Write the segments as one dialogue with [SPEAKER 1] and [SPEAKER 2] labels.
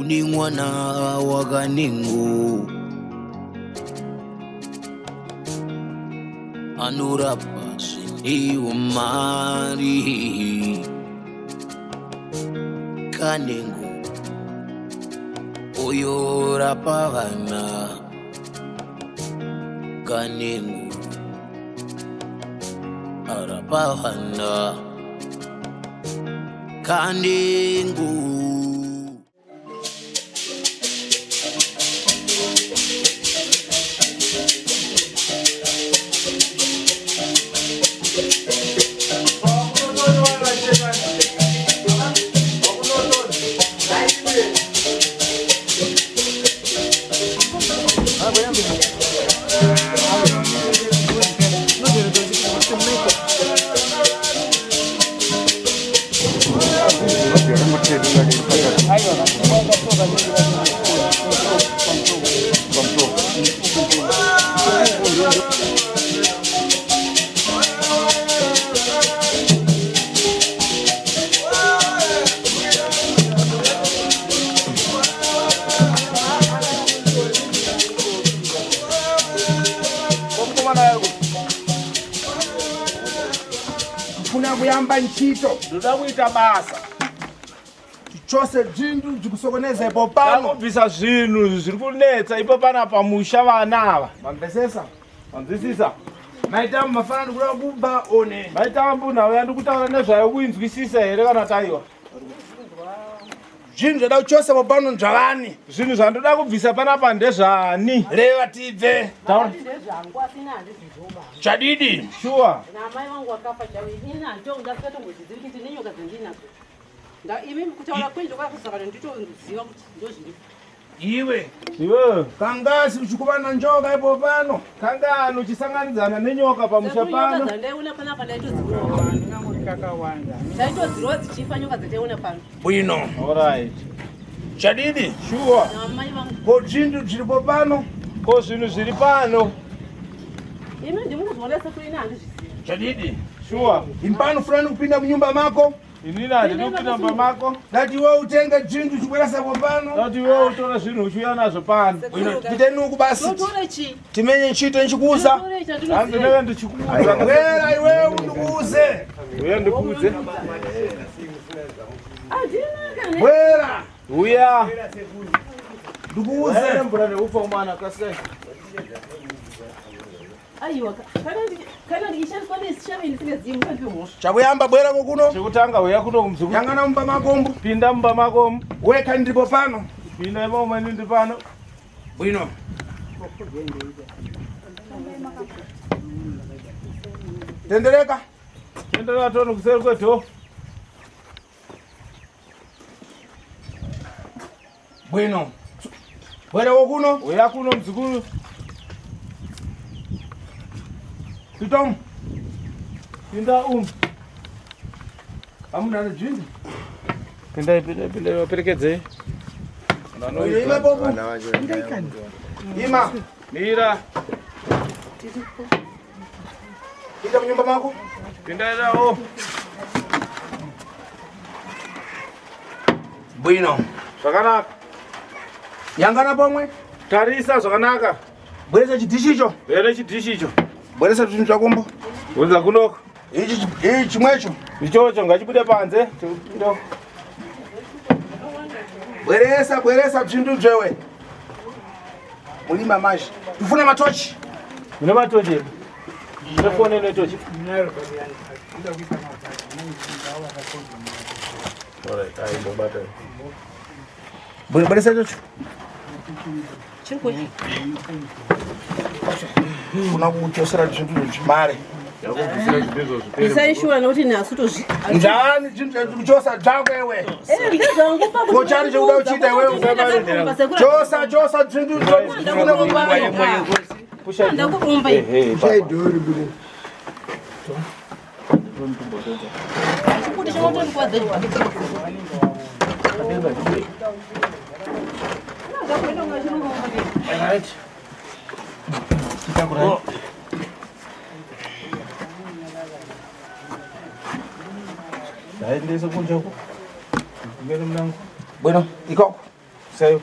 [SPEAKER 1] uni mwana wa Kanengo anurapa zvinhu mari Kanengo oyo rapa vana Kanengo arapa vana Kanengo.
[SPEAKER 2] Kuna kuyamba ntchito ndoda kuita basa tichose zvinhu zvikusokoneza ipo pano
[SPEAKER 3] kubvisa zvinhu zviri kunetsa ipo pana pamusha vanava
[SPEAKER 2] mamvesesa
[SPEAKER 3] manzwisisa
[SPEAKER 2] maitamu mafana ndikuda kuba one
[SPEAKER 3] VaTambu nawe andikutaura nezvayo kuinzwisisa here kana taiwa
[SPEAKER 2] zvinhu zvoda kuchose ipo pano ndzvavani
[SPEAKER 3] zvinhu zvandoda kubvisa panapa ndezvani
[SPEAKER 2] reva tibve chadidi
[SPEAKER 3] sure
[SPEAKER 4] namai vangu wakafa chaina ndonga skatongozvizivi kuti nenyoka dzandinadzo imi kutaura kwenje kwakuzaka nditoziva kuti ndozviri
[SPEAKER 2] iwe kangazi uchikuvana njoka ipo pano
[SPEAKER 3] kangani uchisanganidzana nenyoka pamusha pano
[SPEAKER 4] dzandaiona panapa ndaitodzirowa dzichifa nyoka dzataiona pano
[SPEAKER 2] bwino
[SPEAKER 3] alright
[SPEAKER 2] chadidi
[SPEAKER 3] sure
[SPEAKER 4] namai vangu
[SPEAKER 2] ko zvinhu zviripo pano
[SPEAKER 3] ko zvinhu zviri pano
[SPEAKER 4] imi ndimukuzonesa kuina handizvizivi
[SPEAKER 2] chadidi
[SPEAKER 3] sure
[SPEAKER 2] impano fulani kupinda munyumba mako
[SPEAKER 3] inini handidi kupinda mumba mako
[SPEAKER 2] dati iwe utenge zvinhu zvibweresapo pano
[SPEAKER 3] dati iwe utora zvinhu uchiuya nazvo pano
[SPEAKER 2] titenuku basi
[SPEAKER 4] totore chi
[SPEAKER 2] timenye ntchito ndichikuuza
[SPEAKER 3] handinenge ndichikuuza
[SPEAKER 2] bwera iwe undikuuze
[SPEAKER 3] uya ndikuudze
[SPEAKER 2] bwera
[SPEAKER 3] uya
[SPEAKER 2] ndikuuze
[SPEAKER 3] mbura neufa umwana kasai
[SPEAKER 4] aiwa kana ndichishandiswa nesichaveni ndisingazivi mukambi wemhosva
[SPEAKER 2] chakuyamba bwera kokuno
[SPEAKER 3] chekutanga uya kuno kumzuku
[SPEAKER 2] yangana mumba makombo
[SPEAKER 3] pinda mumba makomo
[SPEAKER 2] weka ndiripo pano
[SPEAKER 3] pinda imomo ndiri pano
[SPEAKER 2] bwino tendereka
[SPEAKER 3] tenderera toni kuseri kwedho
[SPEAKER 2] bwino bwera kokuno
[SPEAKER 3] uya kuno mzukuru
[SPEAKER 2] pitom
[SPEAKER 3] pinda
[SPEAKER 2] amuna nezvinhu
[SPEAKER 3] pinda vaperekedzei
[SPEAKER 2] ima bobo ima
[SPEAKER 3] mira
[SPEAKER 2] ita munyumba mako
[SPEAKER 3] pindairawo
[SPEAKER 2] bwino
[SPEAKER 3] zvakanaka
[SPEAKER 2] yangana pomwe
[SPEAKER 3] tarisa zvakanaka
[SPEAKER 2] bweresa chidhishi icho
[SPEAKER 3] here chidhishi icho
[SPEAKER 2] bweresa zvinhu zvakombo
[SPEAKER 3] udza kunoko
[SPEAKER 2] ichi chimwecho
[SPEAKER 3] ichocho ngachibude panze
[SPEAKER 2] bweresa zvinhu zvewe mulima mazhi tifuna matochi
[SPEAKER 3] mune matochi edu nefoni inoitochi
[SPEAKER 2] bweresa ichocho
[SPEAKER 4] chirikoi
[SPEAKER 2] kuna kuchosera zvinhu zvimare
[SPEAKER 4] isaishuwa nokuti nhasi tozvi
[SPEAKER 2] njani zvinhu kuchosa zvako iwe kochari chekuda kuchiita iwewe chosa zvinhu
[SPEAKER 4] ndakurumba chikuti chinotondikwadza
[SPEAKER 2] Bueno, ikoko
[SPEAKER 3] Sayo.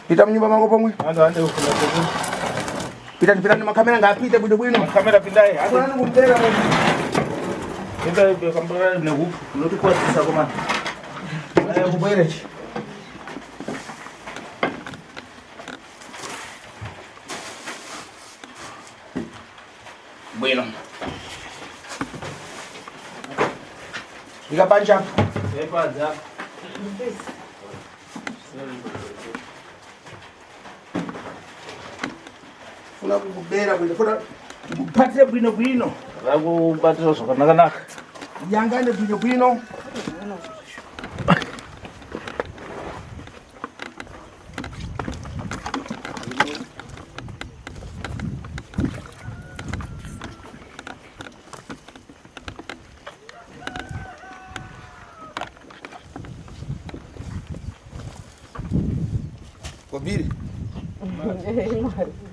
[SPEAKER 2] Pita mnyumba mango pomwe.
[SPEAKER 3] Ande ufuna sekuru.
[SPEAKER 2] Pita ni makamera ngapite bwino.
[SPEAKER 3] Kamera pindaye.
[SPEAKER 2] Akona ngumbera mu.
[SPEAKER 3] Ndio kamera ne huku.
[SPEAKER 2] Notukwa sisa koma. Kubwerechi. Bueno. Diga pancha.
[SPEAKER 3] Epaza.
[SPEAKER 2] Funa kubera funa kupatira bwino.
[SPEAKER 3] Vakubatira zvakanaka.
[SPEAKER 2] Yangane bwino. Kobiri.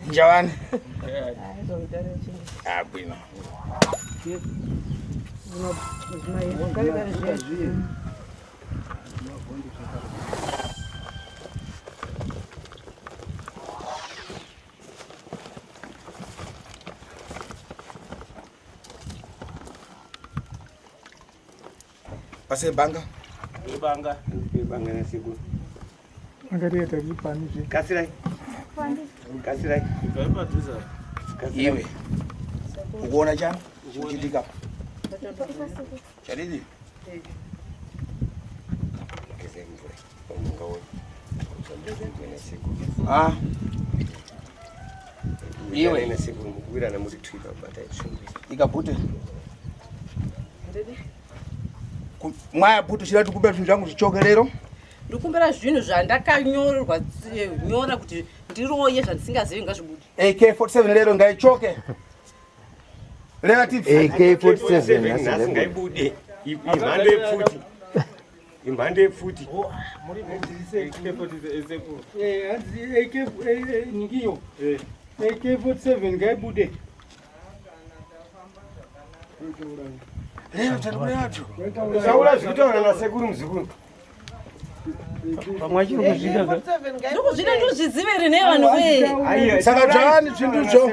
[SPEAKER 2] Njawani. Bwino. Pase banga.
[SPEAKER 3] Banga NaSekuru.
[SPEAKER 5] Angareta lipani je.
[SPEAKER 3] Kasirai. Kasirai.
[SPEAKER 2] Iwe. Ukoona chani? Chichitika. Chadidi? Ah. Iwe
[SPEAKER 6] NaSekuru mukubira na muri twiba bata ishumbi.
[SPEAKER 2] ikabhute. Mwaya bhutu chirati kumbira zvinhu zvangu zvichoke lero.
[SPEAKER 4] Ndikumbira zvinhu zvandakanyorerwa nyora kuti ndiroye zvandisingazivi ngazvibude.
[SPEAKER 2] AK47 lero ngaichoke. Relative
[SPEAKER 6] AK47 nasi ngaibude. Imhande epfuti.
[SPEAKER 3] Muri medzise AK47
[SPEAKER 5] AK ningiyo. AK47 ngaibude.
[SPEAKER 2] lero tari yacho.
[SPEAKER 6] Saula zvitaura NaSekuru muzukuru.
[SPEAKER 3] pamwachiro kuzvika.
[SPEAKER 4] Ndokuzvina ndozvizivere nevanhu we.
[SPEAKER 2] Saka dzvani zvinduzvo.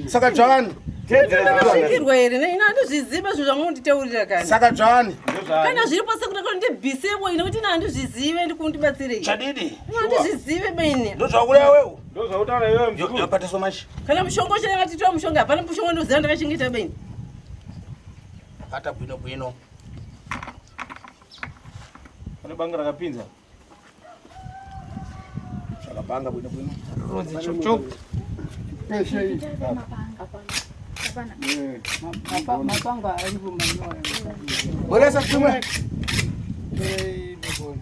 [SPEAKER 2] Saka dzvani.
[SPEAKER 4] Ndosvikirwa here neina handizviziva zvinhu zvamunditeurira kana.
[SPEAKER 2] Saka dzvani.
[SPEAKER 4] Kana zviripo sekuti ndibhisebo ine kuti ina handizvizive ndikundibatsirei.
[SPEAKER 2] Chadidi?
[SPEAKER 4] Handizvizive bene.
[SPEAKER 2] Ndozvakureva wewe.
[SPEAKER 3] Ndozvautaura iwewe muzukuru.
[SPEAKER 2] Yopata so much.
[SPEAKER 4] Kana mushonga uchangatitiwa mushonga hapana mushonga ndoziva ndakachengeta bene.
[SPEAKER 2] Pata bwino.
[SPEAKER 3] Pane banga rakapinza.
[SPEAKER 2] Zvakapanga bwino.
[SPEAKER 3] Rodzi chocho.
[SPEAKER 5] Pesha hii.
[SPEAKER 7] Hapana.
[SPEAKER 5] Mapanga alipo manyoya.
[SPEAKER 2] Bweresa chimwe.
[SPEAKER 5] Ndibona.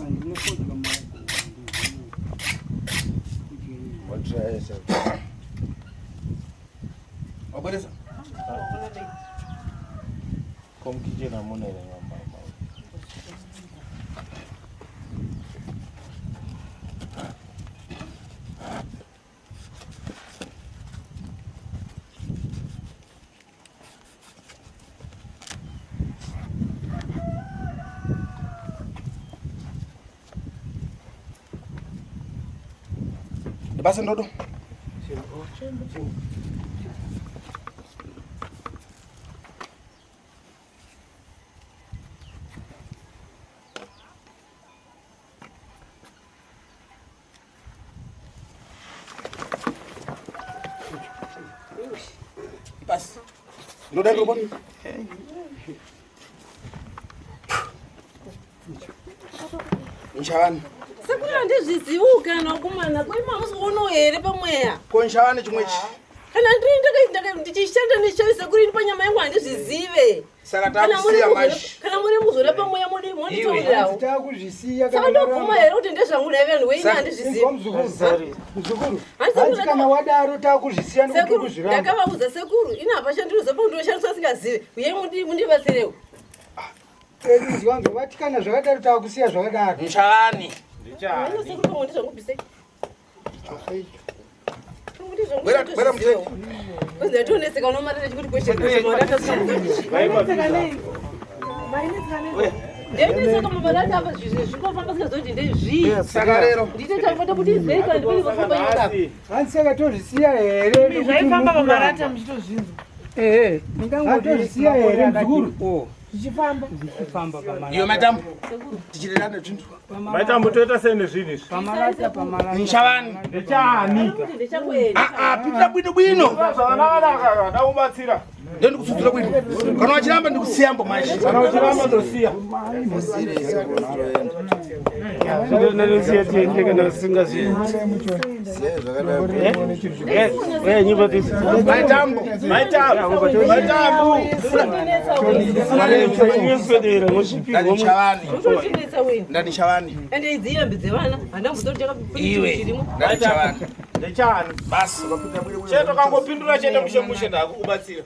[SPEAKER 5] Ndinokodwa mama.
[SPEAKER 6] Watraesa.
[SPEAKER 2] Wabweresa.
[SPEAKER 3] Komkichena monere ngamba.
[SPEAKER 2] Ndibase ndodo. Pas. Ndoda robot. Nchawani.
[SPEAKER 4] Sekuru handizvizivi kana wakomana koima musiwono here pamweya.
[SPEAKER 2] Ko nchawani chimwechi.
[SPEAKER 4] Kana ndiri ndichishanda neshavi sekuru ini panyama yangu handizvizive.
[SPEAKER 2] Saka takusiya mashi.
[SPEAKER 4] Kana muri muzora pamweya monditaurirawo.
[SPEAKER 5] Takuzvisiya
[SPEAKER 4] Saka ndoguma here kuti ndezvangu nevanhu weini handizvizive.
[SPEAKER 5] Muzukuru. Kana wadaro takuzvisiya
[SPEAKER 4] Sekuru ndakavaudza sekuru ina hapa chandinozopa ndoshandiswa singazive uye mundibatsirewo.
[SPEAKER 5] Ndizwa ngevati kana zvakadaro takusiya zvakadaro.
[SPEAKER 2] Nchawani.
[SPEAKER 4] Hino sekuru pamwe ndizvangubvisei.
[SPEAKER 2] Bwera muteki.
[SPEAKER 4] Ndatoneseka unomarira chikuti kweshe kweshe mwandakasika. Ndese kama barata hapa zvikofamba sikazoti ndezvi.
[SPEAKER 2] Saka lero.
[SPEAKER 4] Ndite chakota kuti izeka ndipiri kufamba nyota.
[SPEAKER 5] Hansaka tozisiya here.
[SPEAKER 8] Zvaifamba pamarata muchitozvinzwa.
[SPEAKER 5] Ndingangotozisiya here muzukuru.
[SPEAKER 8] Zvichifamba
[SPEAKER 5] Pamarata.
[SPEAKER 2] Iyo matambo. Tichirerana Zvinhu.
[SPEAKER 3] Matambo toita sei nezvinhu izvi?
[SPEAKER 5] Pamarata.
[SPEAKER 2] Nichavani.
[SPEAKER 3] Ndechani?
[SPEAKER 2] Ah, pita bwino.
[SPEAKER 3] Zvakanaka ndakubatsira.
[SPEAKER 2] Ndende kusudzira bwino. Kana wachiramba ndikusiyambo manje.
[SPEAKER 3] Kana uchiramba ndosiya. Ndinosiya tiende kana singazivi. Nyimbo dzisi.
[SPEAKER 2] Matambo. Ndanichavani.
[SPEAKER 4] Ende idziyambi dzevana handambotori
[SPEAKER 2] Iwe. Ndanichavani.
[SPEAKER 3] Ndechani?
[SPEAKER 2] Basi wapita bwino.
[SPEAKER 3] Cheto kangopindura chete mushe ndakubatsira.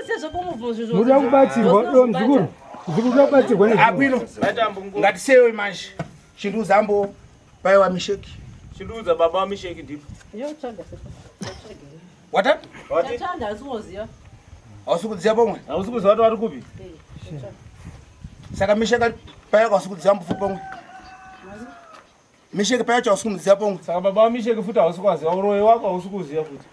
[SPEAKER 4] unosiya zvakomubva zvezvo.
[SPEAKER 5] Muda kubatsirwa muzukuru. Muzukuru wabatsirwa nezvinhu.
[SPEAKER 2] Abwino. Ngatisewe manje. Chinduzambo paiwa misheki.
[SPEAKER 3] Chinduza baba wamisheki ndipo.
[SPEAKER 4] Yotsvaga
[SPEAKER 2] Wata?
[SPEAKER 4] Chanda asimoziva.
[SPEAKER 2] Hausukudziya pomwe.
[SPEAKER 3] Hausi kuziva kuti vari kupi?
[SPEAKER 2] Saka misheka paiwa hausukudziya mfupi pomwe. Misheki paiwa hausukudziya pomwe.
[SPEAKER 3] Saka baba wamisheki futi hausi kuziva, uroyi wako hausi kuziva futi.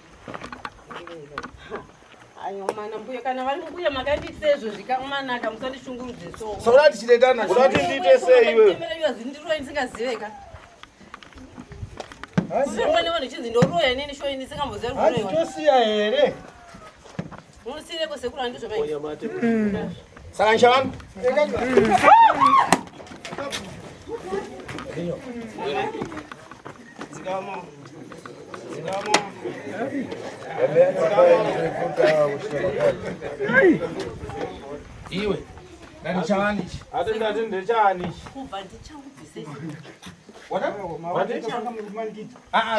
[SPEAKER 4] Ayo mana mbuya kana vari mbuya makandisezvo zvikamanaka musandishungurudze so.
[SPEAKER 2] Saura tichitendana.
[SPEAKER 3] Unati ndiite sei iwe?
[SPEAKER 4] Ndiro ndisingaziveka. Mune vanhu chinzi ndoroya nini shoyi ndisingamboziva
[SPEAKER 5] Hansi
[SPEAKER 4] kuroyiwa.
[SPEAKER 5] tosiya here.
[SPEAKER 4] Unosiyireko sekuru handizvo mai.
[SPEAKER 2] Saka nichavani. Iwe. Ndanichavani.
[SPEAKER 3] Ndati ndechani?
[SPEAKER 4] Kubva ndichangubvise.
[SPEAKER 2] Wata?
[SPEAKER 3] Wati?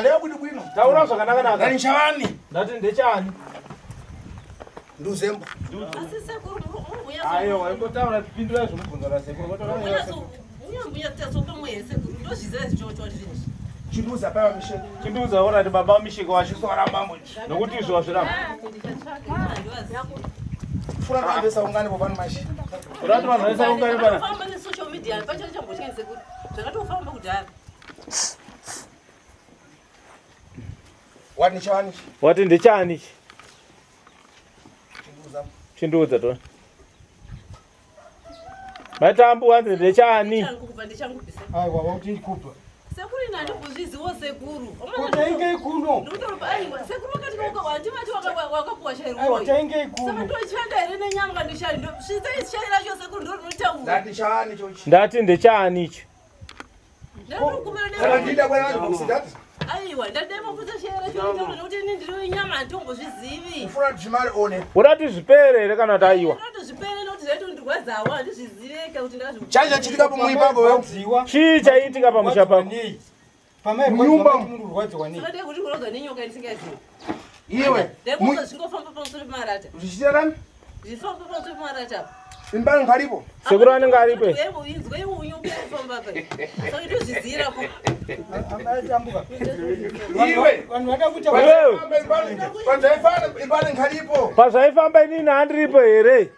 [SPEAKER 2] Leo bwino.
[SPEAKER 3] Taura zvakanaka.
[SPEAKER 2] Ndanichavani.
[SPEAKER 3] Ndati ndechani?
[SPEAKER 2] Nduzembo.
[SPEAKER 4] Asi sekuru mbuya.
[SPEAKER 3] Ayo, waimbotaura pindura zvinobvunza nasekuru.
[SPEAKER 4] Unyambuya tasopa mwe sekuru ndozviziva zvichocho zvinhu.
[SPEAKER 2] Chinduza paiwa misheki.
[SPEAKER 3] Chinduza urati baba wamisheki wachiswara mambo. Nokuti izvo wazviramba.
[SPEAKER 2] Fura kuambesa ungane popano mashi.
[SPEAKER 3] Urati vanhu vaisa ungane pana.
[SPEAKER 4] Famba nesocial media pacho chambotya sekuru. Zvakatofamba kudhara.
[SPEAKER 2] Wati nichavani.
[SPEAKER 3] Wati ndechani?
[SPEAKER 2] Chinduza.
[SPEAKER 3] Chinduza to. Matambo wanzi ndechani?
[SPEAKER 4] Kubva ndichangubvise.
[SPEAKER 5] Aiwa wautikupa.
[SPEAKER 4] Sekuru ina ndikuzviziva sekuru.
[SPEAKER 5] Utainge ikuno.
[SPEAKER 4] Ndikuti aiwa sekuru wakati wandimati wakapuwa shairi.
[SPEAKER 5] Aiwa utainge ikuno.
[SPEAKER 4] Saka tochanda here nenyama kandishari ndo zvisai shairi racho sekuru ndo rinotaura.
[SPEAKER 2] Ndanichavani chochi.
[SPEAKER 3] Ndati ndechani ichi?
[SPEAKER 4] Ndatokumira
[SPEAKER 2] Saka ndida bwana kusidati.
[SPEAKER 4] aiwa ndadema kuti shairi racho ndotaura nokuti ini ndiri nyama handimbozvizivi.
[SPEAKER 2] Fura zvimari one.
[SPEAKER 3] Urati zvipere here kana kuti aiwa?
[SPEAKER 4] Ndotozvipere nokuti zvaitondirwadzawo handizviziveka kuti ndazvi.
[SPEAKER 2] Chacha chitika pomwe ipapo wewe.
[SPEAKER 3] Chii chaitika pamusha pako?
[SPEAKER 5] Pamai
[SPEAKER 2] Munyumba
[SPEAKER 5] munhu urwadziwa nei?
[SPEAKER 4] Saka ndeye kuti kurodzwa nenyoka ndisingazivi.
[SPEAKER 2] Iwe.
[SPEAKER 4] Ndekuti zvingofamba pamusoro pemarata.
[SPEAKER 2] Zvichiterani?
[SPEAKER 4] Zvifamba pamusoro pemarata.
[SPEAKER 2] Imbani ngaripo.
[SPEAKER 3] Sekuru anenge aripo.
[SPEAKER 4] Inzwe unyuka kufamba pa. Saka ndozvizirapo.
[SPEAKER 5] Ambatambuka.
[SPEAKER 2] Iwe.
[SPEAKER 5] Vanhu vada kuita
[SPEAKER 3] Wewe.
[SPEAKER 2] Pandaifana imbani ngaripo.
[SPEAKER 3] Pazvaifamba inini handiripo here?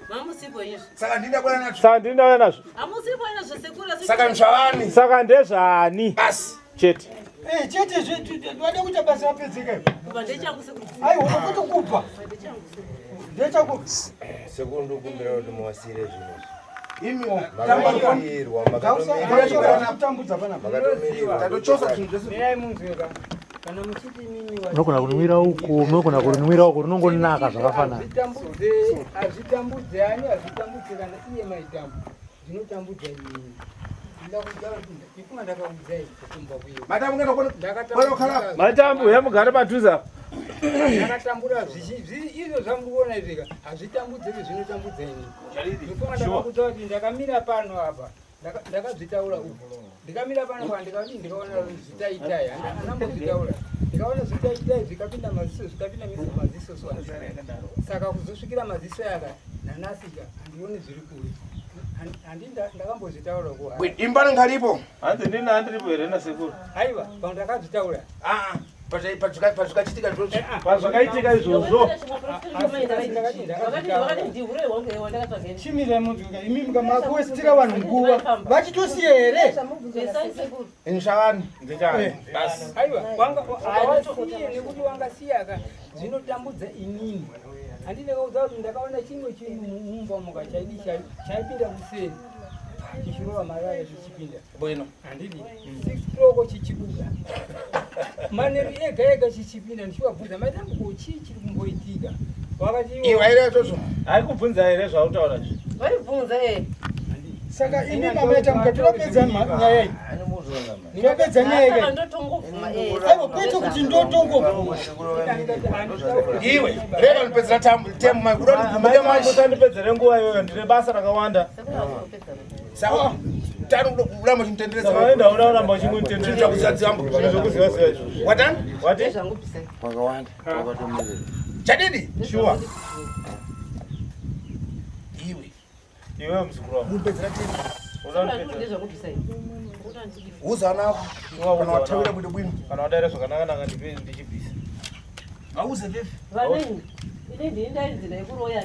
[SPEAKER 4] Mamusipo izvo.
[SPEAKER 2] Saka ndida bwana nacho.
[SPEAKER 3] Saka ndinauya nazvo.
[SPEAKER 4] Hamusipo izvo sekuru.
[SPEAKER 2] Saka nichavani.
[SPEAKER 3] Saka ndezvani?
[SPEAKER 2] Basi.
[SPEAKER 3] Chete.
[SPEAKER 5] chete vada kuita basa rapedzeka ipo.
[SPEAKER 4] Kubva ndechangu sekuru.
[SPEAKER 5] Aiwa unokutokupa. Ndechakupa.
[SPEAKER 6] Sekuru ndikumbira kuti muwasire zvinhu.
[SPEAKER 2] Imi
[SPEAKER 6] Makamirwa,
[SPEAKER 5] Kutambudza panapa.
[SPEAKER 6] makatomirwa.
[SPEAKER 2] tatochosa zvinhu zvese.
[SPEAKER 5] Mirai munzweka. Kana muchiti mimi
[SPEAKER 8] unogona kunwira uku unogona kunwira uku rinongonaka zvakafanana.
[SPEAKER 5] Hazvitambudze ani hazvitambudze kana iye maitambo. Zvinotambudza inini. Ndikuma ndakakudzai kutumba kuyo.
[SPEAKER 2] Matambo ngenda kona.
[SPEAKER 3] Matambo yamugare padhuze apa.
[SPEAKER 5] Ndakatambura izvo zvamboona izvika hazvitambudze zvinotambudza inini. Ndikuma ndakakudza kuti ndakamira pano apa. Ndakazvitaura uko. Ndikamira pano pa ndikati ndikaona zvitaitai. Handambozvitaura. Ndikaona zvitaitai zvikapinda maziso zvikapinda maziso swani. Saka kuzosvikira maziso yaka nanasika handioni zviri kure. Ndakambozvitaura ko.
[SPEAKER 2] Imbani ngaripo.
[SPEAKER 3] Hanzi ndini handiripo here nasekuru?
[SPEAKER 5] Aiwa, pandakazvitaura.
[SPEAKER 2] pazvakachitika
[SPEAKER 3] pazvakaitika izvozvo
[SPEAKER 5] chimire mutuka imi mukamakuvesitira vanhu nguva vachitosiya here
[SPEAKER 2] inshavani
[SPEAKER 5] aiwa nekuti wangasiyaka zvinotambudza inini handine kauza kuti ndakaona chimwe chimumbamuka chaipinda kuseni chichirova marara chichipinda
[SPEAKER 2] bwino
[SPEAKER 5] handidi 6 o'clock chichibuda manheru ega ega chichipinda ndichivabvunza maitambuko chii chiri kumboitika wakati
[SPEAKER 2] iwe aire izvozvo
[SPEAKER 3] haikubvunza here zvautaura zvi
[SPEAKER 4] vaibvunza
[SPEAKER 5] saka imi mamaitambuka tinopedza nyaya iyi ndinopedza nyaya iyi aiwa kwete kuti ndotongobvuma
[SPEAKER 2] iwe reva ndipedzera
[SPEAKER 3] tandipedzere nguva iyoyo ndine basa rakawanda
[SPEAKER 2] saka tari kuramba chimutendedza
[SPEAKER 3] aenda uda kuramba uchimutendedzakuzivaziva izvozvo
[SPEAKER 2] watani
[SPEAKER 3] wati
[SPEAKER 1] wakawanda wakatomerera
[SPEAKER 2] chadidi
[SPEAKER 3] shuwa
[SPEAKER 2] iwe
[SPEAKER 3] muzukuru wangu
[SPEAKER 2] ndipedzera tini uzana kana watawira bwino bwino
[SPEAKER 3] kana wadaira zvakanaka ndichibvisa
[SPEAKER 2] auze vefi
[SPEAKER 4] vanini ini ndini ndainzira yekuroya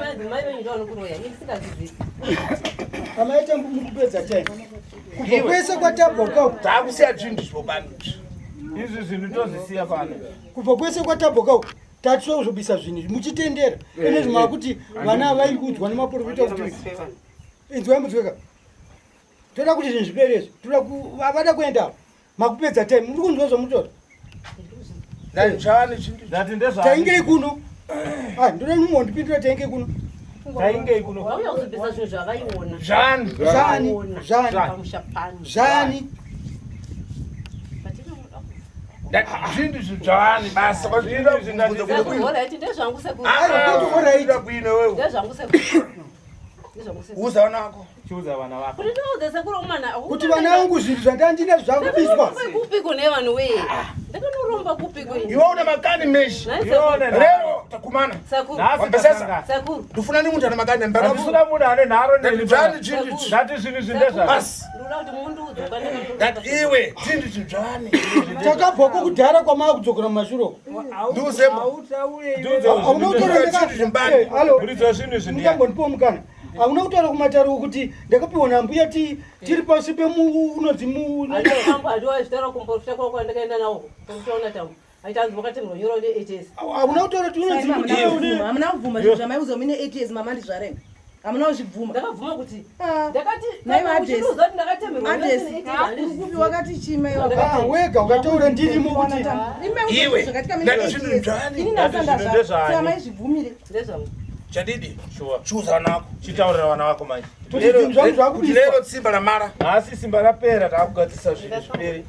[SPEAKER 4] madzimai venyu ndovanokuroya ini singazizi
[SPEAKER 5] amaita mukupedza chai kubva kwese kwatabhoka
[SPEAKER 2] taakusiya zvinhu zvobani
[SPEAKER 3] izvi zvinhu tozisiya pano
[SPEAKER 5] kubva kwese kwatabhoka tatira kuzobisa zvinhu muchitendera ine zvimava kuti vana vairi kuudzwa nemaprofita kuti inzwai mudzweka toda kuti zvinhu zviperezvo vada kuenda makupedza time muri kunzwa zvamutora taingei kuno ndoda nimondipindura taingei kuno
[SPEAKER 3] taingei kuno
[SPEAKER 4] vauya kuzobvisa zvinhu zvavaiona
[SPEAKER 5] zvani
[SPEAKER 2] zvinhu zvizvani basa uza vanako
[SPEAKER 3] chiudza vana vako
[SPEAKER 5] kuti vana vangu zvinhu zvandandina zvakubiswa
[SPEAKER 4] kupiko nevanhu weye ndakanoromba kupiko
[SPEAKER 2] iwe una makani meshi lero takumana wambesesa ndifuna ni munhu ane makani
[SPEAKER 3] ambasina munhu ane nharo
[SPEAKER 2] zvani zvinhu
[SPEAKER 3] ndati zvinhu zvindezvani
[SPEAKER 2] basi that iwe zvinhu zvizvani
[SPEAKER 5] takabva kudhara kwamava kudzokera mumashuro
[SPEAKER 3] buridza zvinhu
[SPEAKER 5] zvindiyambondipo mukana hauna kutaura kumataruko kuti ndakapiwa nambuya tiri pasi pemunodzimu hauna kutaura kuti
[SPEAKER 9] unodzimuhamuna kubvuma zvinhu zvamaiuza mine 8 years mama ndizvarenga hamuna kuzvibvuma
[SPEAKER 4] ndakabvuma kuti
[SPEAKER 9] kupi wakati chime
[SPEAKER 5] wega ukataura ndirimo kuti
[SPEAKER 9] amaizvibvumire
[SPEAKER 2] chadidi chuza vanako
[SPEAKER 3] chitaurira vana vako manje
[SPEAKER 2] kuti lero simba ramara
[SPEAKER 3] hasi simba rapera taakugadzisa zvinhu zviperi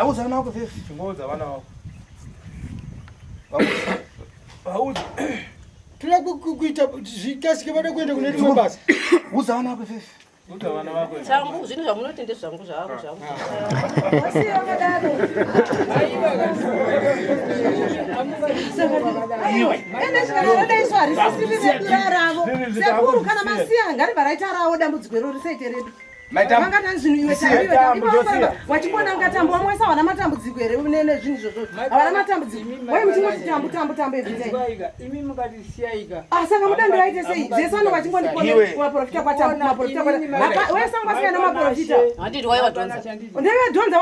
[SPEAKER 2] uza vanako vefi
[SPEAKER 3] chingoudza vana vako
[SPEAKER 2] vaudza
[SPEAKER 5] toda kuita zvikasike vada kuenda kune rimwe basa
[SPEAKER 2] uza vanako vefi
[SPEAKER 3] udza vana vako
[SPEAKER 4] changu zvinhu zvamunotende zvangu zvako zvangu
[SPEAKER 9] sekuru kana masiya ngaribva raita rawo dambudziko iro risaite redu vangata zvinhu iwe wachibona ngatambo wamwesa havana matambudziko here nezvinhu izvozvo havana matambudziko wai muchingoti tambu
[SPEAKER 5] imi mukatisiyaika
[SPEAKER 9] saka mudange vaite sei zesano vachingondipomaprofita kwatamwesangwasiyana maprofita ndevadhonza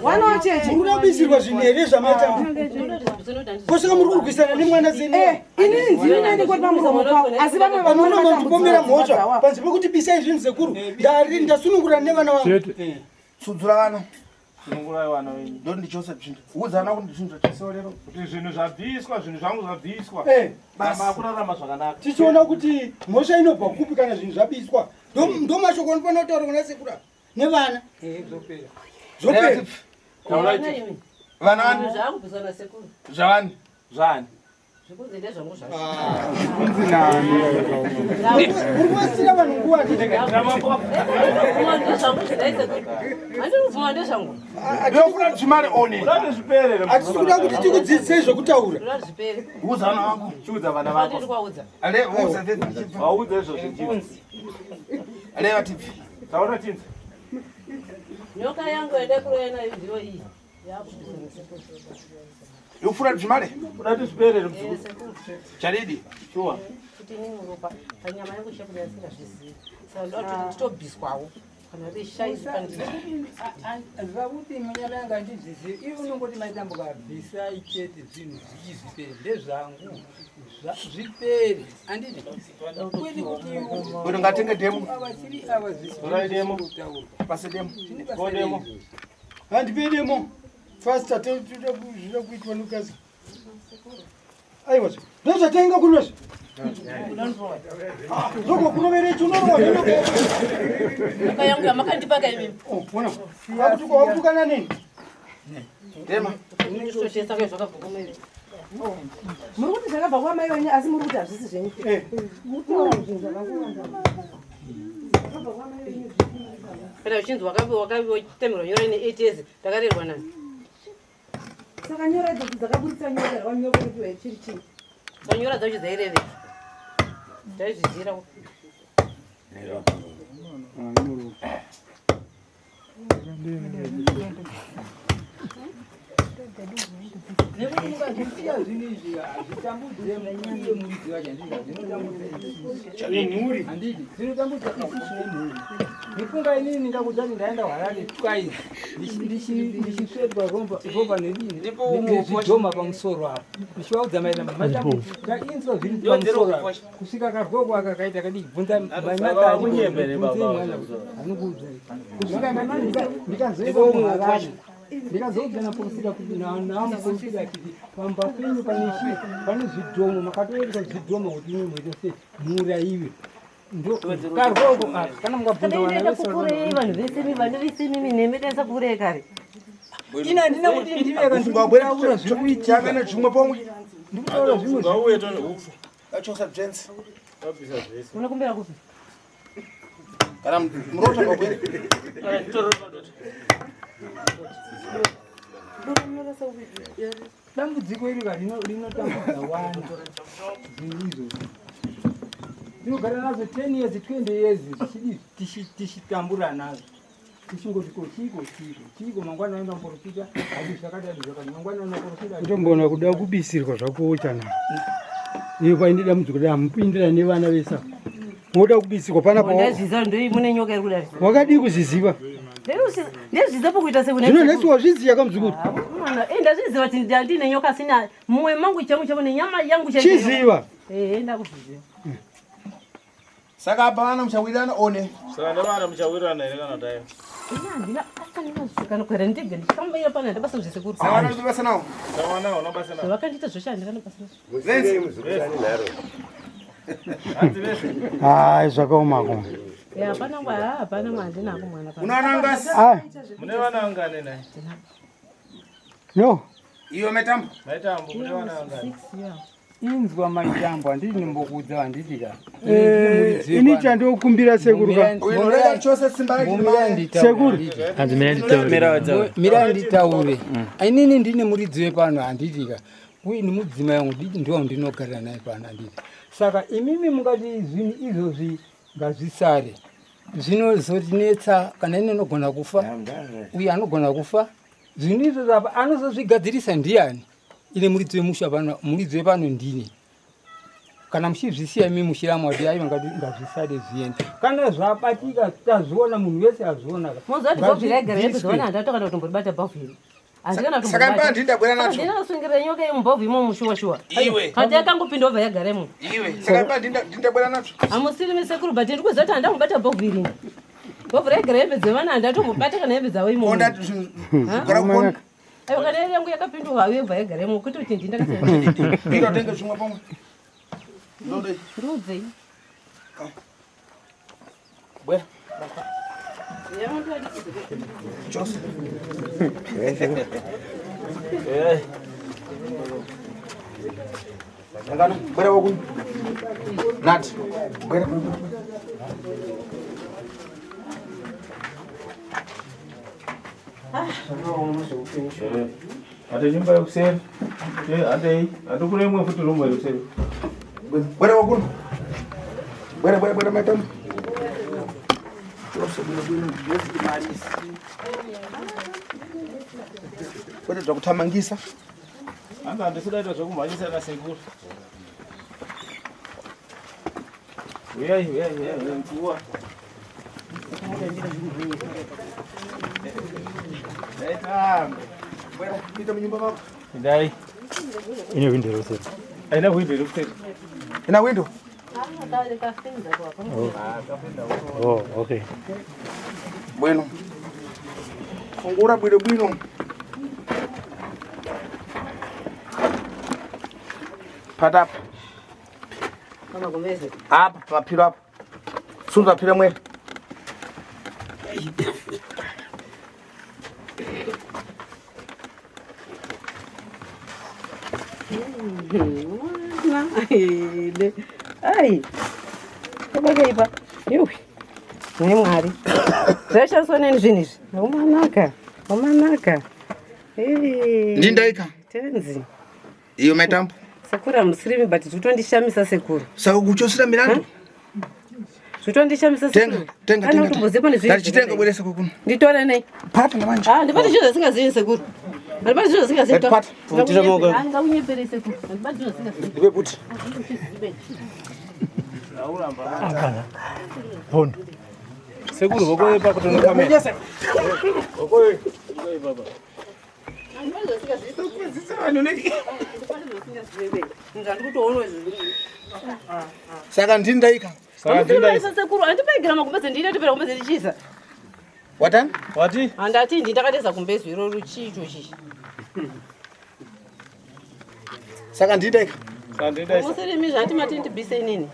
[SPEAKER 9] vana wachecha
[SPEAKER 5] unabisirwa zvinhu here zvamatambo kosaka muri kurwisana nemwana zene
[SPEAKER 9] inini nzirinandikoti pamuromo pavo asi vamwe
[SPEAKER 5] vanonongondipomera mhosva panzi pekuti bisai zvinhu sekuru ndasunungura nevana vangu
[SPEAKER 2] sudzura vana
[SPEAKER 3] sunungurai vana venyu
[SPEAKER 2] ndo ndichosa zvinhu udzana kuti zvinhu zvachasewo lero
[SPEAKER 3] kuti zvinhu zvabviswa zvinhu zvangu zvabviswa makurarama zvakanaka
[SPEAKER 5] tichiona kuti mhosva inobva kupi kana zvinhu zvabiswa ndo mashoko anofana kutaura kuna sekuru nevana zvopera
[SPEAKER 2] vana zvavani
[SPEAKER 3] zvani
[SPEAKER 4] Zvikudzinde zvangu zvacho.
[SPEAKER 5] Urikuwasira vanhu nguva
[SPEAKER 4] handinobvuma ndezvangu.
[SPEAKER 2] Ndofuna zvimari oni.
[SPEAKER 5] atikuda kuti tikudzidzisei zvokutaura.
[SPEAKER 4] Zvipere.
[SPEAKER 3] Uzana wangu. Chiudza vana vako.
[SPEAKER 4] Ndiri kwaudza.
[SPEAKER 2] Ale uza
[SPEAKER 3] Waudza izvozvo chinzi.
[SPEAKER 2] Ale vatipi.
[SPEAKER 3] Taura chinzi.
[SPEAKER 4] Nyoka yangu ende kuroena ndiyo iyi.
[SPEAKER 2] Ufuna zvimari?
[SPEAKER 3] Udati zviperere muzukuru.
[SPEAKER 2] Charidi.
[SPEAKER 3] Shuwa.
[SPEAKER 4] Kuti nimuropa panyama yangu shekuda asingazvizivi. Saka ndoda kuti nditobviswawo. Kana rishaizi pandiri.
[SPEAKER 5] Zvakuti munyama yanga ndizvizivi ivo unongoti maitambuka bvisa ichete zvinhu zvichizvipere ndezvangu zvipere handiti kwete kuti
[SPEAKER 2] ngatenge demo.
[SPEAKER 5] avasiri ava
[SPEAKER 3] Torai demo.
[SPEAKER 2] Pase demo.
[SPEAKER 3] Demo.
[SPEAKER 5] handipe demo fast zvida kuitwa nokazi aiwa ndozvatenga kunozvo zoko kunovere chiunorowa
[SPEAKER 4] Nyoka yangu yamakandipaka imimi.
[SPEAKER 5] wakutukana nini
[SPEAKER 2] Dema.
[SPEAKER 4] Ndinotoshesa ke zvakabva kumeri.
[SPEAKER 9] Muri kuti zvakabva kwamai wenyu asi muri kuti hazvisi zvenyu.
[SPEAKER 4] Kana uchinzi wakatemerwa nyora ine 8 years takarerwa nani?
[SPEAKER 9] Saka nyora idzodzo dzakaburitsa nyoka rwanyoko kuti chiri chii.
[SPEAKER 4] Zvanyora dzacho dzaireveka. Ndaizviziva.
[SPEAKER 5] nekuti mukazvisiya zvinhu izvi hazvitambudze iye muridzi wacho handiti zvinotambudza isusu nemhuri nifunga inini ndingakudzati ndaenda Harare twice ndichisvetwa ropa nezvidhoma pamusoro apo ndichivaudza maitamatambu tainzwa zviri pamusoro apo kusvika karwoko akakaita kadibvunza anokuudzai kusvika ndikazoenda kuHarare ndikazoudza naporofita kuti namuporofita kuti pamba penyu pane zvidhomo makatoereka zvidhomo kuti imwe mwetose muraiwe karwoko kana mukabvunza
[SPEAKER 4] vanhu vese mimi nemetesa kure kare.
[SPEAKER 5] ina handina kuti ndiveka ndikabweraura zvekuitika
[SPEAKER 2] Changa nezvimwe pomwe.
[SPEAKER 5] ndikutaura zvimwe
[SPEAKER 3] Ngauye tone upfu.
[SPEAKER 2] Achosa bjensi.
[SPEAKER 3] Wabvisa zvese.
[SPEAKER 4] Unokumbira kupi?
[SPEAKER 2] Kana murota ngobwere.
[SPEAKER 5] dambudziko iri rinotambudza wana zvinhu izvozvo tinogara nazvo 10 years 20 years tichitambura nazvo tichingoti chiko mangwana aenda muporofita hadi zvakadai zvakati mangwana aenda muporofita
[SPEAKER 8] kutombona kuda kubisirwa zvako chana iyo paindida mudziko hamupindira nevana vesa moda kubisirwa panapa
[SPEAKER 4] Ndazviziva ndoi mune nyoka iri kudai.
[SPEAKER 8] wakadii kuziziva
[SPEAKER 4] Ndezviziva pokuita sekune.
[SPEAKER 8] zvino nhesi wazviziya kamuzukuru
[SPEAKER 4] Ndazviziva kuti ndine nyoka sina mumwe mangu chemo nenyama yangu
[SPEAKER 8] chiziva
[SPEAKER 4] ndakuzviziva.
[SPEAKER 2] Saka apa vana muchawirirana one.
[SPEAKER 3] Saka nevana muchawirirana here kana dai.
[SPEAKER 4] Ndina asana kwera ndege ndikambaira pana ndabasa zvisekuru.
[SPEAKER 2] Saka vana ndibasa nawo.
[SPEAKER 3] Saka vana unabasa nawo.
[SPEAKER 4] Vakandita zvoshanda kana basa.
[SPEAKER 6] Muzikei muzukani naro.
[SPEAKER 3] Hanzi vese.
[SPEAKER 8] hai zvakaomako
[SPEAKER 4] Hapana mwandinako mwana pana.
[SPEAKER 2] Unaona ngasi?
[SPEAKER 3] Mune vana vangane naye.
[SPEAKER 8] no
[SPEAKER 2] Iyo metambo.
[SPEAKER 3] Maitambo mune vana vangane.
[SPEAKER 5] inzwa maitambo handiti nimbokuudza handitika
[SPEAKER 8] ini chandokumbira sekuru
[SPEAKER 2] Unorega chose simba rake.
[SPEAKER 8] sekuru
[SPEAKER 5] mira nditaure ainini ndine muridzi wepano handitika uye nimudzimai wangu ndo ndinogara naye pano handiti saka imimi mukati zvinhu izvozvi ngazvisare zvinozotinetsa kana ine anogona kufa uye anogona kufa zvinhu izvozvo apa anozozvigadzirisa ndiani ine muridzi wemusha pano muridzi wepano ndine kana muchizvisiya imi muchirama kuti aiva ngazvisare zviende kana zvabatika tazviona munhu wese azvionaka
[SPEAKER 4] Mozoti bhavhiri agara yepezona ndatoka kutombobata bhavhiri.
[SPEAKER 2] Saka mba ndindabwera nacho.
[SPEAKER 4] Ndinasungirira nyoka yemubhavhu imo mushuwa.
[SPEAKER 2] Iwe.
[SPEAKER 4] Kati yakangopinda obva yagaremo.
[SPEAKER 2] Iwe. Saka mba ndindabwera nacho.
[SPEAKER 4] Amusiri mesekuru but ndikuzoti handambobata bhavhiri. Bhavhiri agara yepezona ndatombobata kana yepedzawo imo.
[SPEAKER 2] Onda zvikora kuona.
[SPEAKER 4] Aiwa kana yangu yakapindwa hayo yobva yagaremo kuti kuti ndindakasema.
[SPEAKER 2] Ndinotenga zvimwe pomwe. Ndode.
[SPEAKER 4] Rudzei.
[SPEAKER 2] Bwera.
[SPEAKER 3] Chose.
[SPEAKER 2] Ngana bwera woku. Nat. Bwera.
[SPEAKER 3] Ada nyumba ya kusema. Ada hii. Ada kule mwe futu rumba ya kusema.
[SPEAKER 2] Bwera woku. Bwera madam. Bwera zvakuthamangisa.
[SPEAKER 3] Anga ndisidaita zvokumhanyisa NaSekuru. Uyai. Mfuwa.
[SPEAKER 2] Bwera, pita munyumba mako.
[SPEAKER 3] Ndai.
[SPEAKER 8] Ine window rose.
[SPEAKER 3] Aina window rose.
[SPEAKER 2] Ina window?
[SPEAKER 8] Oh, okay.
[SPEAKER 2] Bueno. Fungura bwino. Pata apa.
[SPEAKER 4] Kama gomeze.
[SPEAKER 2] Apa, papiro apa. Sunza pira mwe.
[SPEAKER 4] Ai. Kabagaiba. Yuh. Ni mwari. Zasha soneni zvinhu. Umanaka.
[SPEAKER 2] Ndindaika.
[SPEAKER 4] Tenzi.
[SPEAKER 2] Iyo maitambo.
[SPEAKER 4] Sekuru musirimi but zvitondishamisa Sekuru.
[SPEAKER 2] Saka kuchosira milandu.
[SPEAKER 4] Zvitondishamisa Sekuru.
[SPEAKER 2] Tenga. Tachitenga bweresa kukuno.
[SPEAKER 4] Nditora nei.
[SPEAKER 2] Pata na manje.
[SPEAKER 4] Ndipati zvinhu zvisingazivi Sekuru. Ndipati zvinhu zvisingazivi.
[SPEAKER 2] Pata.
[SPEAKER 4] Nditira mogo. Ngaunyeperese Sekuru. Ndipati zvinhu zvisingazivi.
[SPEAKER 2] Ndipe kuti.
[SPEAKER 8] Pondo.
[SPEAKER 3] Sekuru vokoye pakutono kamera. Vokoye. Baba.
[SPEAKER 2] Saka ndindaika.
[SPEAKER 4] Sekuru andipaigira makumbezi ndinatopera kumbezi ndichiza.
[SPEAKER 2] Watani?
[SPEAKER 3] Wati?
[SPEAKER 4] Andati ndakatesa kumbezi iro ruchicho chichi.
[SPEAKER 2] Saka ndindaika.
[SPEAKER 4] Musirimi zvati matindi bise nini.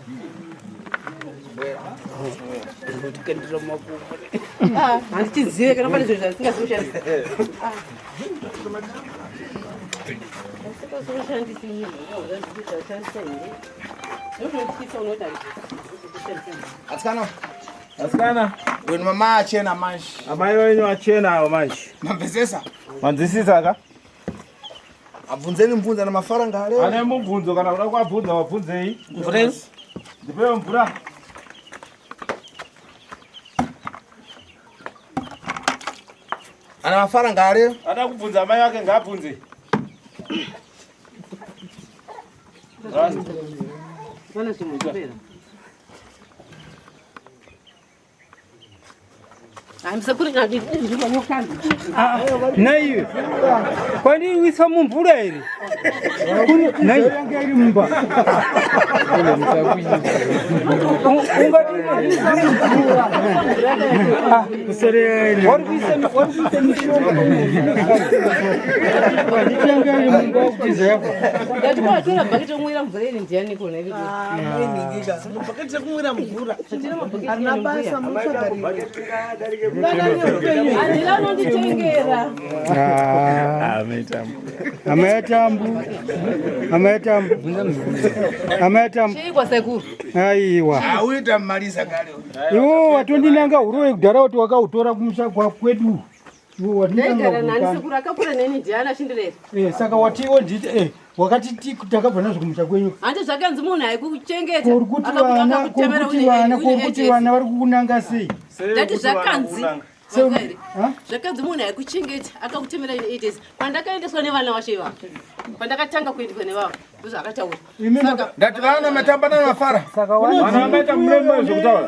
[SPEAKER 4] Handichizive kana pane zvinhu zvasingazivishandisa.
[SPEAKER 2] Atsikana. Bwino mama achena manje.
[SPEAKER 3] Amai wenyu achena awo manje.
[SPEAKER 2] Mambezesa.
[SPEAKER 3] Manzwisisa ka?
[SPEAKER 2] Abvunzeni mvunza na mafaranga ale.
[SPEAKER 3] Ane mubvunzo kana kuda kwabvunza wabvunzei.
[SPEAKER 2] Mvureni.
[SPEAKER 3] Ndipewe mvura.
[SPEAKER 2] Ana mafaranga ale.
[SPEAKER 3] Ada kubvunza amai wake ngaabvunze.
[SPEAKER 4] Mana chimuzopera. Sekuru
[SPEAKER 5] naiwe kwani uisa mumvura ere naiwe yanga iri mumba
[SPEAKER 4] amayatambu aiwa
[SPEAKER 2] auita mmaliza kale
[SPEAKER 5] iwo watondinanga urowe kudhara kuti wakautora kumusha kwedu saka watiwo nditi wakati takabva nazvo kumusha kwenyu
[SPEAKER 4] handi zvakanzi munhu haikuchengeta
[SPEAKER 5] kuti vana vari kukunanga sei
[SPEAKER 4] ndati zvakanzi zvakanzi munhu haikuchengeta akakutemera 8 days pandakaendeswa nevana vashe ivavo pandakatanga kuendeswa nevavo ndozvo akataura
[SPEAKER 2] ndati vana matamba namafara
[SPEAKER 5] saka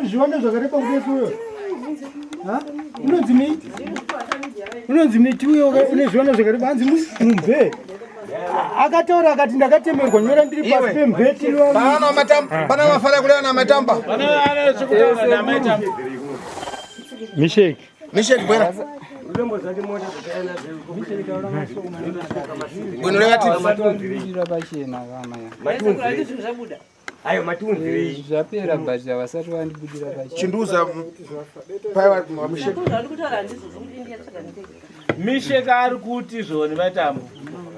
[SPEAKER 5] zviwanda zvakarepa kudesuyo unonzi miti uyo une zviwanda zvakarepa hanzi mumve akataura akati ndakatemerwa nyora ndiri pasi pemveti
[SPEAKER 2] pana mafara kuleva namatamba misheki bwera bwino levati
[SPEAKER 5] ayo matunzi zvapera but vasati vandibudira pachi
[SPEAKER 2] chinduza paiwa misheki
[SPEAKER 3] misheki ari kuti zvoni VaTambu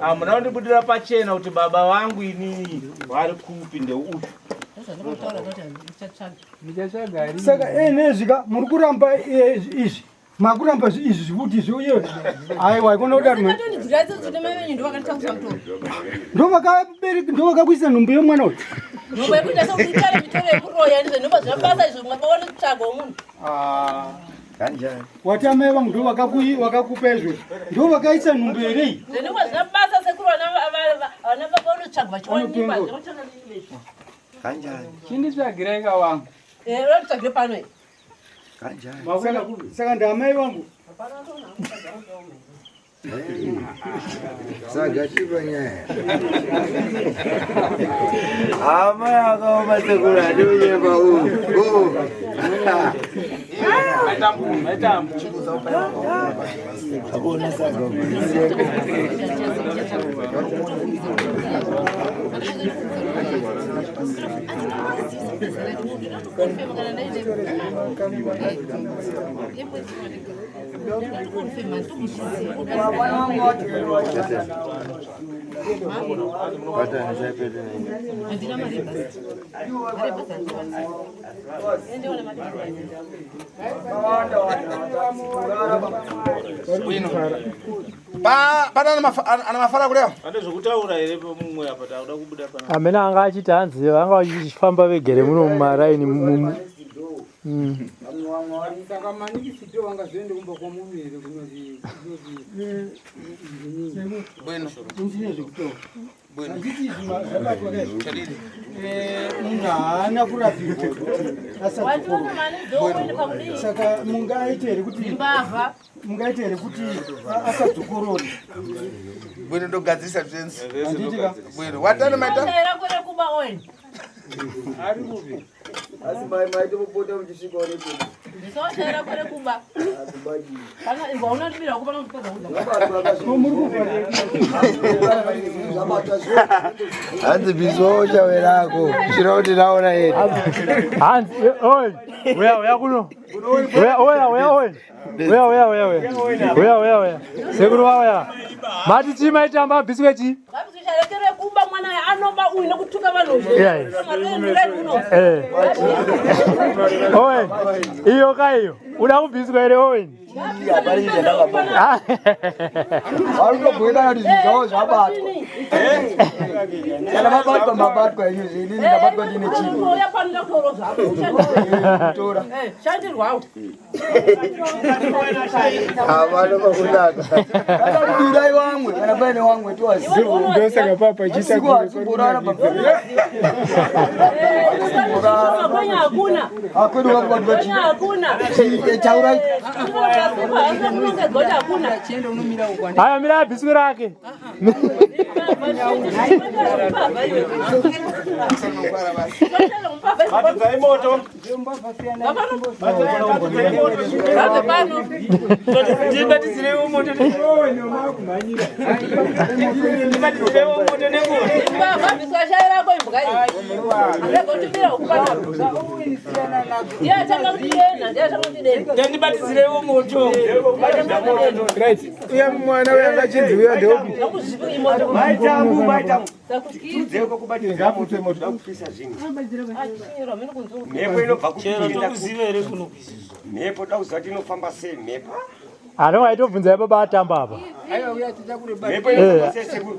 [SPEAKER 3] Amuna ndibudira pachena kuti baba wangu inini vari kupi ndeuyu.
[SPEAKER 8] Saka nezvika muri kuramba izvi. Makuramba izvi zvuti zvoyo. Aiwa ikona kudaro. Ndo vakakuisa nhumbu yomwana uyu. Watamai vangu ndo vakakupa izvozvo. Ndo vakaisa nhumbu here.
[SPEAKER 5] Chinditsvagira wangu.
[SPEAKER 8] Saka ndamai vangu.
[SPEAKER 1] Saka chipa nyaya. Ama yakaoma sekuru adiunyemba uyu.
[SPEAKER 3] VaTambu.
[SPEAKER 1] Akuna saka.
[SPEAKER 2] Anamafara kuleo.
[SPEAKER 3] Andizokutaura here mumwe apa takuda kubuda pana.
[SPEAKER 10] Amene anga achiti hanzi vanga vachifamba vegere muno mumaraini mumu.
[SPEAKER 5] Saka maniki sito wanga zviende kumba kwamuviri kunoti
[SPEAKER 2] Bueno.
[SPEAKER 8] Injine zvekutoa. Anditi zvabatwa kazvo. Munhu haana kurapirwa asadzokoroka. Saka mungaite here kuti asadzokorore.
[SPEAKER 2] Bueno ndogadzisa zvenzi.
[SPEAKER 8] Anditika.
[SPEAKER 2] Bueno watana maita.
[SPEAKER 5] ari kupi.
[SPEAKER 1] Asi mai tomupota muchisvika oneko.
[SPEAKER 4] Ndisoshera kure kuba. Kana imbaona ndibira kupana kupoza kuda.
[SPEAKER 1] Hanzi bizo chawerako. Chiroti naona yetu.
[SPEAKER 10] Hanzi oi. Weya kuno. Weya. Sekuru waya. Mati chima itamba biscuit.
[SPEAKER 4] Babisisharekere kuba mwana anomba uine kutuka vanhu.
[SPEAKER 10] Oi. Iyo kayo. Uda kubiscuit ere oi.
[SPEAKER 1] Arikobwera kuti zvigawo zvabatwa. Kana mabatwa izvi nini ndabatwa ndine chini.
[SPEAKER 4] Uya panira kutoro zvapo.
[SPEAKER 1] Tora.
[SPEAKER 4] Shandirwawo.
[SPEAKER 1] Avana vakunaka. Kudurai wamwe kana paine wamwe towaziva.
[SPEAKER 8] Ndosaka papa chita
[SPEAKER 1] kuborana pabhebhe.
[SPEAKER 4] Hakuna.
[SPEAKER 1] Hakuna wakubatwa chini.
[SPEAKER 4] Hakuna.
[SPEAKER 1] Chaurai.
[SPEAKER 10] Haya mira biscuit rake.
[SPEAKER 3] Batuzai moto.
[SPEAKER 8] Uya mwana uyakachinzi uya ndopi.
[SPEAKER 6] VaTambu. Tudzeko kubatira ngaputwe moto dakupisa zvinhu. Mhepo inobva
[SPEAKER 3] Kuzive kuno.
[SPEAKER 6] mhepo dakuzati inofamba sei mhepo.
[SPEAKER 10] Ano waitobvunza baba atamba apa.
[SPEAKER 5] Aiwa uya tichakure
[SPEAKER 6] Mhepo inofamba sei sekuru.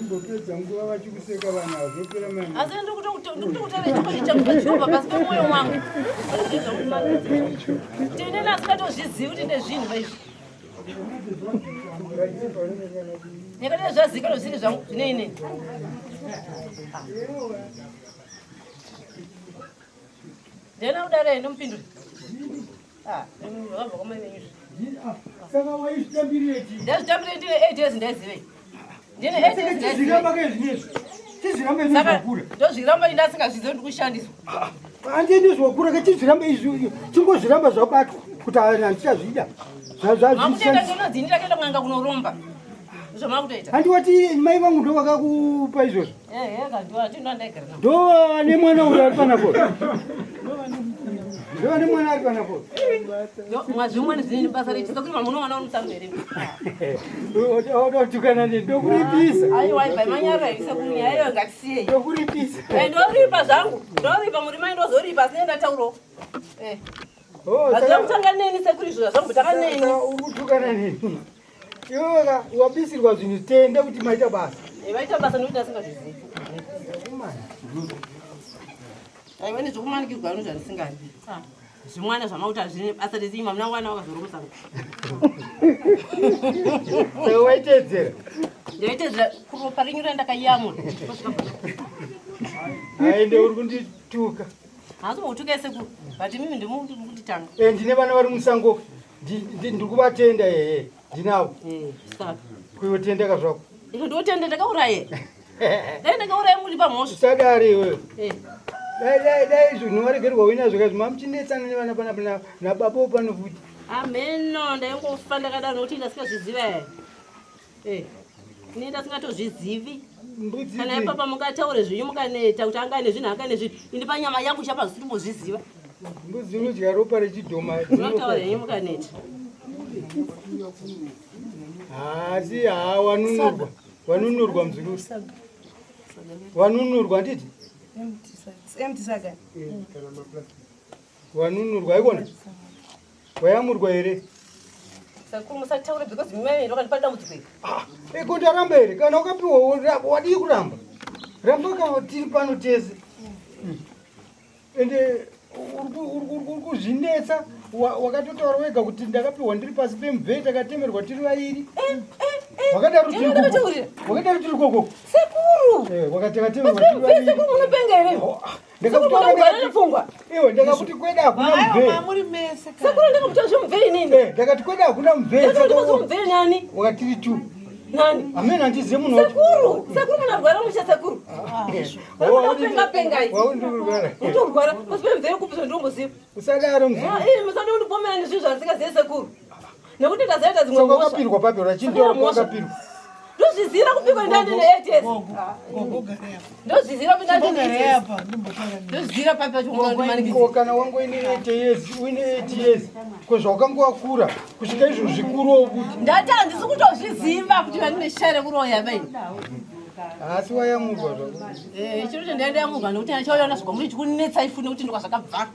[SPEAKER 8] Ndopedza nguva vachikuseka vanhu hazvopera mani.
[SPEAKER 4] Asi ndikutotore chikondi changu pachirumba pasi pemwoyo wangu. Tine nasikatozvizivi kuti ndezvinhu vaizvi. Nyakati zvazikano zviri zvangu zvine. Ndena udare ndompinduri. Wabva kwamaivenyu.
[SPEAKER 8] Saka waizvitambireti.
[SPEAKER 4] Ndazvitambire ndine 8 years ndaizive. Ndine 8 years ndaizive.
[SPEAKER 8] Tiziramba kezvinezvi. Tiziramba izvokura.
[SPEAKER 4] Ndozviramba ndasingazvizivi ndikushandiswa.
[SPEAKER 8] Handiendi zvokura kachizviramba izvi. Chingozviramba zvabatwa kuti handichazvida.
[SPEAKER 4] Amutenda ndinodzinira kuenda kunanga kunoromba.
[SPEAKER 8] Handiwati mai vangu ndo vakakupa izvozvo. Ndo ne mwana uyo ari panapo. Ndo ne mwana ari panapo.
[SPEAKER 4] Mwazvimwe zvinhu basa rechisa kuti munowana unosamere.
[SPEAKER 8] Odotukana ndokuripisa.
[SPEAKER 4] Aiwa manyara isa kunya iyo ngatisiye.
[SPEAKER 8] Ndokuripisa.
[SPEAKER 4] Ndoripa zvangu. Ndoripa muri mai ndozoripa sinenda tauro. Azamutanga neni sekuri zvo zvambutanga neni.
[SPEAKER 8] Urutukana neni. Yoga wabvisirwa zvinhu tenda kuti maita basa.
[SPEAKER 4] Vaita basa nokuti asingazvizivi. Aiwa nezvokumanikirwa ino zvandisingadi. Zvimwana zvamauta zvine basa rezima muna mwana wakazoromusanga.
[SPEAKER 8] Waitedzera.
[SPEAKER 4] Ndaitedzera kuropa renyu randakayamwa.
[SPEAKER 8] Aende uri kundituka.
[SPEAKER 4] Hanzi mutuka sekuru. But mimi ndimuntu kutitanga.
[SPEAKER 8] Ndine vana vari musango. Ndikuvatenda ndinawo.
[SPEAKER 4] Saka.
[SPEAKER 8] Kuitendeka zvako.
[SPEAKER 4] Iko ndotenda ndakauraye. Dai ndakauraye muri pamhosva.
[SPEAKER 8] Sadari iwe. Dai zvinhu waregerwa winazvo kazi mamuchinetsana nevana pana nababa pano futi.
[SPEAKER 4] Ameno ndaingofa ndakadaro nokuti ndasingazviziva here. Ine ndasingatozvizivi. Kana ipapa mukataure zvinyu mukaneta kuti anga nezvinhu anga nezvinhu ini panyama yangu chapazi timbozviziva.
[SPEAKER 8] Mbudzi inodya ropa rechidhoma.
[SPEAKER 4] Munotaura henyu mukaneta.
[SPEAKER 8] Asi wanunurwa muzukuru. Wanunurwa nditi?
[SPEAKER 9] Empty saga.
[SPEAKER 8] Wanunurwa ikona? Wayamurwa here?
[SPEAKER 4] Sekuru musataure because mimi ndokandipa dambudziko.
[SPEAKER 8] Iko ndaramba here kana ukapiwa wadii kuramba. Ramba kana tiri pano tese. Ende urikuzvinetsa wakatotaura wega kuti ndakapiwa ndiri pasi pemubhedha takatemerwa tiri vairi. Wakadaro tiri koko.
[SPEAKER 4] Sekuru.
[SPEAKER 8] Wakatekatemerwa tiri vairi.
[SPEAKER 4] Sekuru munopenga here.
[SPEAKER 8] Ndakakuti kweda hakuna mubhedha.
[SPEAKER 4] Sekuru ndakakuti zvomubhedha inini.
[SPEAKER 8] Ndakati kweda hakuna mubhedha.
[SPEAKER 4] Ndakati nani?
[SPEAKER 8] Wakatiri tu.
[SPEAKER 4] Nani?
[SPEAKER 8] Amena ndizive munhu.
[SPEAKER 4] Sekuru munarwara musha sekuru. Penga idzi.
[SPEAKER 8] Waundirwara.
[SPEAKER 4] Utorwara. Usipemvei kupisa ndomboziva.
[SPEAKER 8] Usadaro mzee.
[SPEAKER 4] Musade undipomera nezvinhu zvandisingazive sekuru. Nekuti ndazaita dzimwe
[SPEAKER 8] ngosha. Wakapirwa papiro rachindora wakapirwa.
[SPEAKER 4] Ndozvizira kupikwa ndandine 8 ndozvizira kuti ndandine 8 ndozvizira papa chomwana
[SPEAKER 8] kana wangu ine 8 years uine 8 years kozvakanga wakura kusvika izvo zvikuru kuti
[SPEAKER 4] ndati handisi kutozviziva kuti vandine share kuroya bai
[SPEAKER 8] asi wayamurwa zvako
[SPEAKER 4] chiro chendaenda yamurwa nekuti ndachaona zvigwa muri chikunetsa ifune kuti ndokazvakabva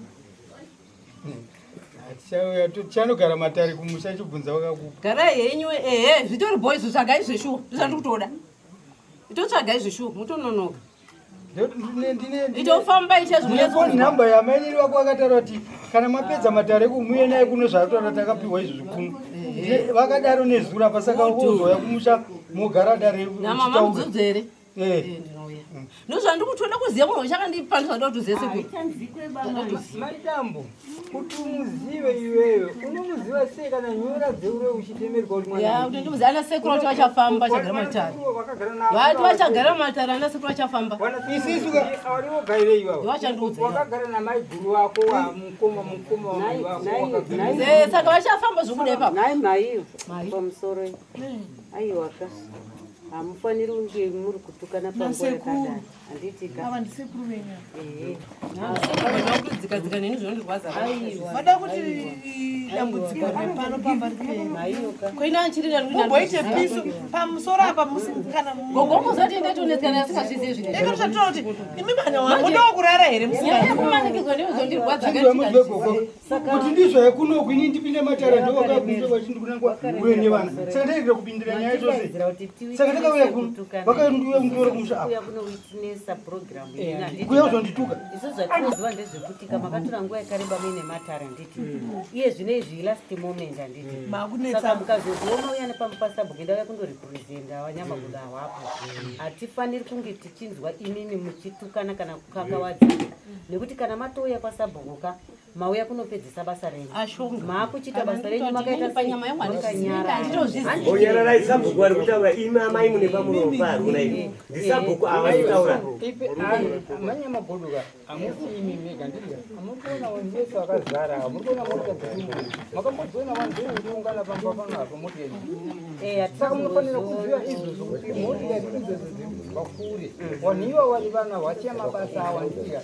[SPEAKER 4] chanogara matari kumusha chibvunza wakakupa garai henyu zvitori boys zvagai zveshuwa ndozvandikutoda itotsvagai zveshuwa mutononoka itofamba ichezvinamba
[SPEAKER 8] yamainiri wako vakataura kuti kana mapedza matare kumuye naye kuno zvatoda takapiwa izvo zvikunu vakadaro nezura pasaka ozoya kumusha mogara dare
[SPEAKER 4] namama mudzodzere ndozvandikutoda kuziva munhu chakandipandisa ndoda kuzive sekuru
[SPEAKER 5] Maitambo kuti umuzive iwewe unomuziva sei kana nyora dzeure uchitemerwa kuti
[SPEAKER 4] mwana kuti ndimuziva ana sekuru vati vachafamba chagara matare vati vachagara matare ana sekuru vachafamba
[SPEAKER 5] isisu avari vogaire ivavo wakagara namai guru wako mukoma
[SPEAKER 4] saka vachafamba zvokuda ipapo
[SPEAKER 11] nai maiyo pamusoro aiwaka hamufaniri kunge muri kutukana panguva yakadai handitika
[SPEAKER 9] ava ndisekuru venyu
[SPEAKER 4] kudzikadzika neni zvinondirwadza
[SPEAKER 9] vada kuti dambudziko repano
[SPEAKER 4] koina anchirina
[SPEAKER 9] mumboite piso pamusoro apa musikana
[SPEAKER 4] gogomuzati ndetonetsana asingazvizivi zvine
[SPEAKER 9] ekatatoa kuti imi mwana wangu ndokurara here
[SPEAKER 4] musikanakumanikidzwa ndizondirwadza
[SPEAKER 8] kuti ndizvo yakunoku ini ndipinde matara ndovakakunzva vachindikunangwa uye nevana saka ndairira kupindira nyaya chose saka ndakauya kuno vakaundiuya kundora kumusha apa kuya kuzondituka
[SPEAKER 11] isu zvatinoziva ndezvekuti kamakatora nguva yakareba muine matara nditi iye zvino izvi last moment handiti saka mukazoziona uya nepamupasabhuku ndauya kundorepresenta wanyamaguda awapo hatifaniri kunge tichinzwa imimi muchitukana kana kukakavadzika nekuti kana matouya pasabhukuka mauya kunopedzisa basa renyu maakuchita basa renyu
[SPEAKER 6] makanyaraisabhuku vari kutaura imi amai mune pamuropa ari kunai ndisabhuku avataura
[SPEAKER 5] Manya magoduka amusimi mega ndiriya amukona wonyeso akazara amukona mota dzimwe makambozona vanhu ungana pamba pano apo moteri saka munofanira kuziva izvo zvokuti motikari idzodzo vakure wanhiwa vari vana vachiya mabasa awandika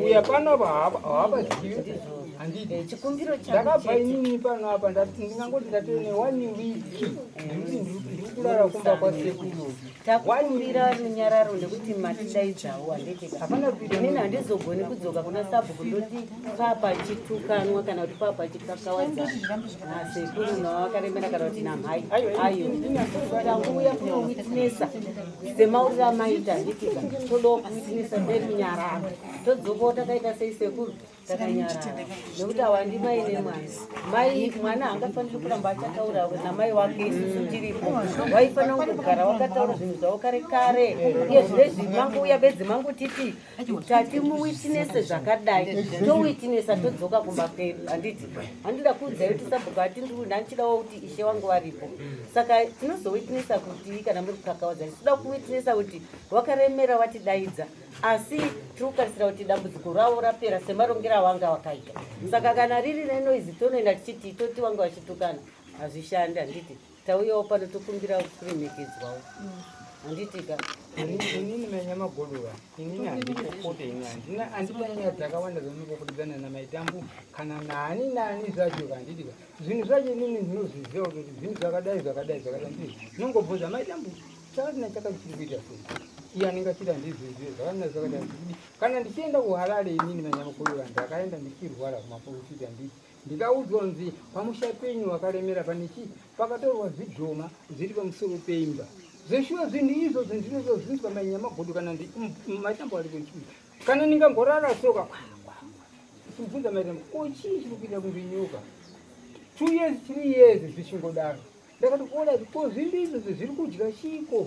[SPEAKER 5] uya pano apa havazivi handiti
[SPEAKER 11] chikumbiro
[SPEAKER 5] ndakabva inini pano apa ndingangoti ndatove ne1 week ndiri kurara kumba kwasekuru
[SPEAKER 11] takumbira runyararo ndekuti matidaidzawo handiti handizogoni kudzoka kuna sabhuku ndoti papa chitukanwa kana kuti papa chikakawadza nasekuru navakaremera kana kuti namhai ayo tanguya kunowitnesa semauriro amaita handitika todawo kuwitnesa nerunyararo todzokawo takaita sei sekuru takanyarara nekuti awandi mai nemwana mwana hangafaniri kuramba achataura namai wake isusu tiripo waifanira kungogara wakataura zvinhu zvavo kare kare iye zvinezvi mangouya bedzi mangutiti tati muwitnese zvakadai towitnesa todzoka kumba kwedu handiti handida kuudzai kuti sabhuku handchidawo kuti ishe wangu varipo saka tinozowitnesa kuti kana muri kukakawadza tichida kuwitnesa kuti wakaremera watidaidza asi tiri kukarisira kuti dambudziko ravo rapera semarongera wanga wakaita saka kana riri nenoizi tonoenda tichiti toti wanga wachitukana hazvishandi handiti tauyawo pano tokumbira kuremekedzwawo handitika
[SPEAKER 5] inini manyamagoduka inini handikokote ini handipanyaya dzakawanda dzanokokotedzana namaitambu kana nani zvacho handitika zvinhu zvacho inini ndinozviziva kuti zvinhu zvakadai ndii nongobvunza maitambu chakatina chakachiri kuita sei iye anenge achida ndizvizive zvakadina zvakadai kana ndichienda kuharare inini manyamagoduka ndakaenda ndichirwara kumaporofita ndikaudzwa nzi pamusha penyu wakaremera panechi pakatorwa zvidhoma zviri pamusoro peimba zveshuwa zvinhu izvo zvindinozozvinzwa manyamagodu kana maitambo ari kwenchii kana ndingangorara soka chibvunza maitambo chii chiri kuita kundinyoka 2 years 3 years zvichingodaro ndakati kuona ko zvinhu izvo zviri kudya chiko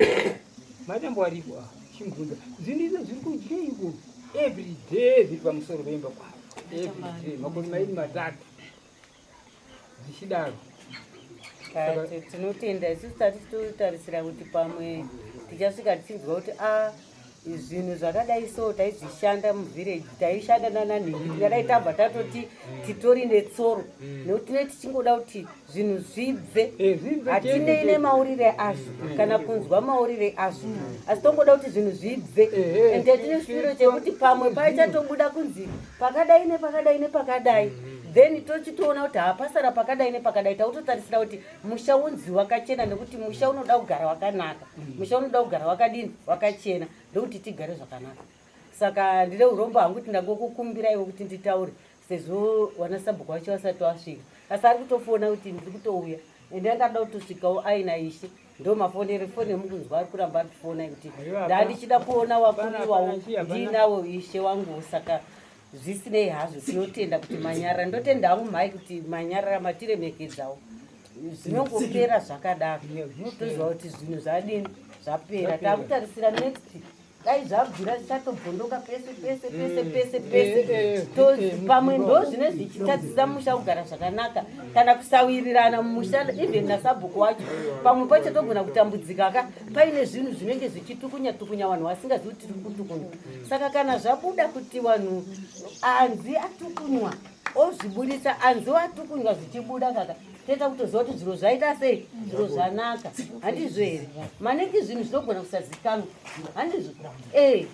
[SPEAKER 5] maitambo aripo chimbvunza zvinhu izvo zviri kudya iko every day zviri pamusoro peimba everyday makore mairi matatu zvichidaro
[SPEAKER 11] tinotenda isusu tati totarisira kuti pamwe tichasvika tichinzwa kuti zvinhu zvakadai so taizvishanda muvhireji taishanda nananhingi tingadai tabva tatoti titori netsoro nekuti tinee tichingoda kuti zvinhu zvibve hatinei nemaurire azvo kana kunzwa maurire azvo asi tongoda kuti zvinhu zvibve ende tine shwiro chekuti pamwe paichatobuda kunzi pakadai nepakadai nepakadai then tochitoona kuti hapasara pakadai nepakadai tautotarisira kuti musha unzi wakachena nekuti musha unoda kugara wakanaka musha unoda kugara wakadini wakachena ndokuti tigare zvakanaka saka ndine urombo hangu kuti ndangokukumbiraiwo kuti nditaure sezvo wanasabhuku wacho vasati wasvika asi ari kutofona kuti ndiri kutouya ende angada kutosvikawo aina ishe ndo mafonere fone mukunzwa ari kuramba ari kufona kuti ndandichida kuona wakumiwawo ndinawo ishe wangu saka zvisinei hazvo tinotenda kuti manyarara ndotenda hangu mhai kuti manyarara matiremekedzao zvinongopera zvakadaro toziva kuti zvinhu zvadini zvapera takutarisira next dai zvabvira zvichatobhondoka pese pamwe ndo zvine zvichitadzisa musha kugara zvakanaka kana kusawirirana mumusha even nasabhuku wacho pamwe pacho togona kutambudzika paine zvinhu zvinenge zvichitukunya vanhu vasingazivi kuti tiri kutukunya saka kana zvabuda kuti vanhu anzi atukunywa ozvibudisa anzi watukunywa zvichibuda kaka toita kutoziva kuti zviro zvaita sei zviro zvanaka handizvo here manenge zvinhu zvinogona kusazikanwa handizvo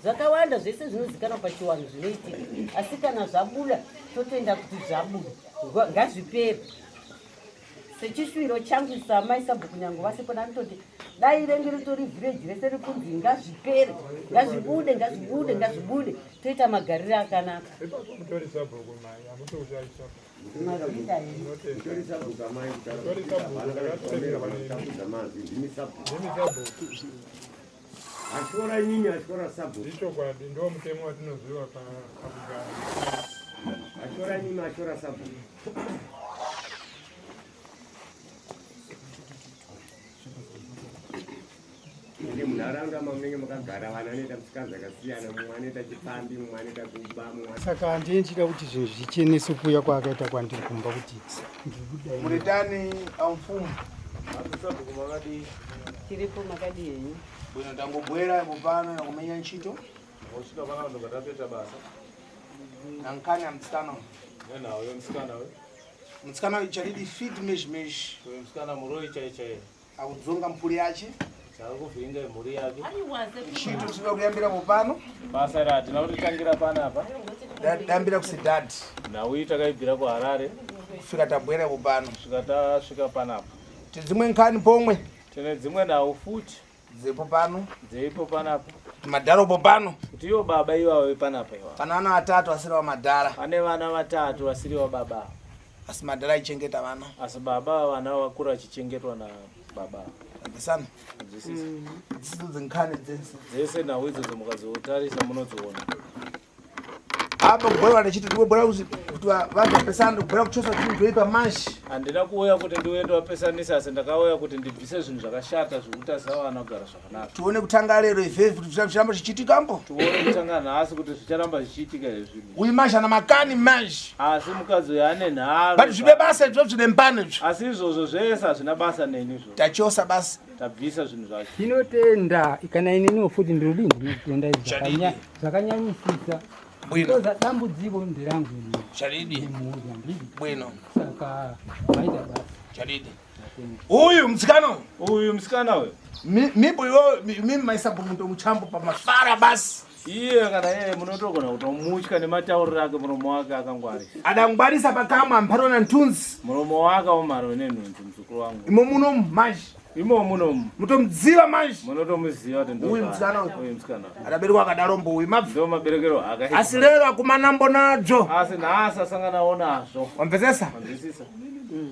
[SPEAKER 11] zvakawanda zvese zvinozikanwa pachiwanhu zvinoitika asi kana zvabuda totoenda kuti zvabuda ngazvipere sechishwiro changu samai sabhuku nyangu vasipo nanditoti dai renge ritori vhireji rese rikunzi ngazvipere ngazvibude toita magariro akanaka
[SPEAKER 6] ashora nyinyi ashora sabu
[SPEAKER 12] ndichokwadi ndo mutemo watinoziva pakabugara
[SPEAKER 6] ashora nyinyi ashora sabu ndi munharaunda mamunenge makagara vana anoita misikanzi akasiyana mumwe anoita chipambi mumwe anoita kuba
[SPEAKER 8] saka handii ndichida kuti zvinhu zvichenese kuuya kwaakaita kwandiri kumba kuti
[SPEAKER 2] muritani amfumu
[SPEAKER 11] tiripo makadi henyu
[SPEAKER 2] bwino ndangobwera ipo pano nakumenya ntchito
[SPEAKER 3] Usika bana ndo katapeta basa.
[SPEAKER 2] Nankani amtsikana.
[SPEAKER 3] Nena uyo msikana we.
[SPEAKER 2] Mtsikana ichalidi fit mesh.
[SPEAKER 3] Uyo msikana muroi chai.
[SPEAKER 2] Akudzonga mpuli yache.
[SPEAKER 3] Chakuvinga muri yake.
[SPEAKER 2] Chito tinoda kuyambira kupano.
[SPEAKER 3] Basa rati tinautangira pana apa.
[SPEAKER 2] Dambira kusidadi.
[SPEAKER 3] Na uita kaibvira ku Harare.
[SPEAKER 2] Kufika tabwera kupano.
[SPEAKER 3] Swika pana apa.
[SPEAKER 2] Tizimwe nkani pomwe.
[SPEAKER 3] Tine dzimwe nawo futi.
[SPEAKER 2] Zepo pano.
[SPEAKER 3] Dzeipo pana apa.
[SPEAKER 2] Madharo pano.
[SPEAKER 3] Kuti yo baba iwawe pana apa iwa.
[SPEAKER 2] Pana ana atatu asiri wa madhara.
[SPEAKER 3] Ane vana vatatu asiri wa baba.
[SPEAKER 2] Asi madhara ichengeta vana.
[SPEAKER 3] Asi baba vana vakura chichengetwa na baba.
[SPEAKER 2] Sana. Dzisi nkani
[SPEAKER 3] dzese nawo idzo mukazotarisa munodziona.
[SPEAKER 2] Apa kubora nechiti kubora kuti vanhu pesana kubora kuchosa zvinhu zveipa mashi.
[SPEAKER 3] Handina kuuya kuti ndiwende wapesanisa asi ndakauya kuti ndibvise zvinhu zvakashata zvokutasa vana kugara zvakanaka.
[SPEAKER 2] Tuone kutanga lero ivhevhi kuti zvicharamba zvichiitikambo.
[SPEAKER 3] Tuone kutanga nhasi kuti zvicharamba zvichiitika izvi.
[SPEAKER 2] Uyu mashi ana makani mashi.
[SPEAKER 3] Asi mukadzi uyu ane nharo.
[SPEAKER 2] But zvibe basa izvozvo zvine mpano izvo.
[SPEAKER 3] Asi izvozvo zvese hazvina basa neni izvo.
[SPEAKER 2] Tachosa basa.
[SPEAKER 3] Tabvisa zvinhu zvacho.
[SPEAKER 5] Tinotenda kana ineniwo futi ndiri ndinotenda zvakanyanyisisa.
[SPEAKER 2] Bwino.
[SPEAKER 5] Dambudziko nderangu ini.
[SPEAKER 2] Charidi. Bwino.
[SPEAKER 5] Saka maita basi.
[SPEAKER 2] Charidi. Uyu mtsikana we. Mipo yo mimi maisabu muntu muchambo pa mafara basi.
[SPEAKER 3] Iye kana yeye munotogona kutomutya nematauriro ake muromo wake akangwarisa.
[SPEAKER 2] Adangwarisa pakama mparona ntunzi.
[SPEAKER 3] Muromo wake umaro nenhunzi muzukuru wangu.
[SPEAKER 2] Imo muno maji.
[SPEAKER 3] Imo muno.
[SPEAKER 2] Mutomdziva maji.
[SPEAKER 3] Munotomuziva kuti ndo.
[SPEAKER 2] Uyu mtsikana.
[SPEAKER 3] Adaberekwa
[SPEAKER 2] akadarombo uyu mabvi.
[SPEAKER 3] Ndo maberekero aka.
[SPEAKER 2] Asi lero akumanambo nadzo.
[SPEAKER 3] Asi nhasi asanganawo nazvo.
[SPEAKER 2] Wamvezesa?
[SPEAKER 3] Wamvezesa.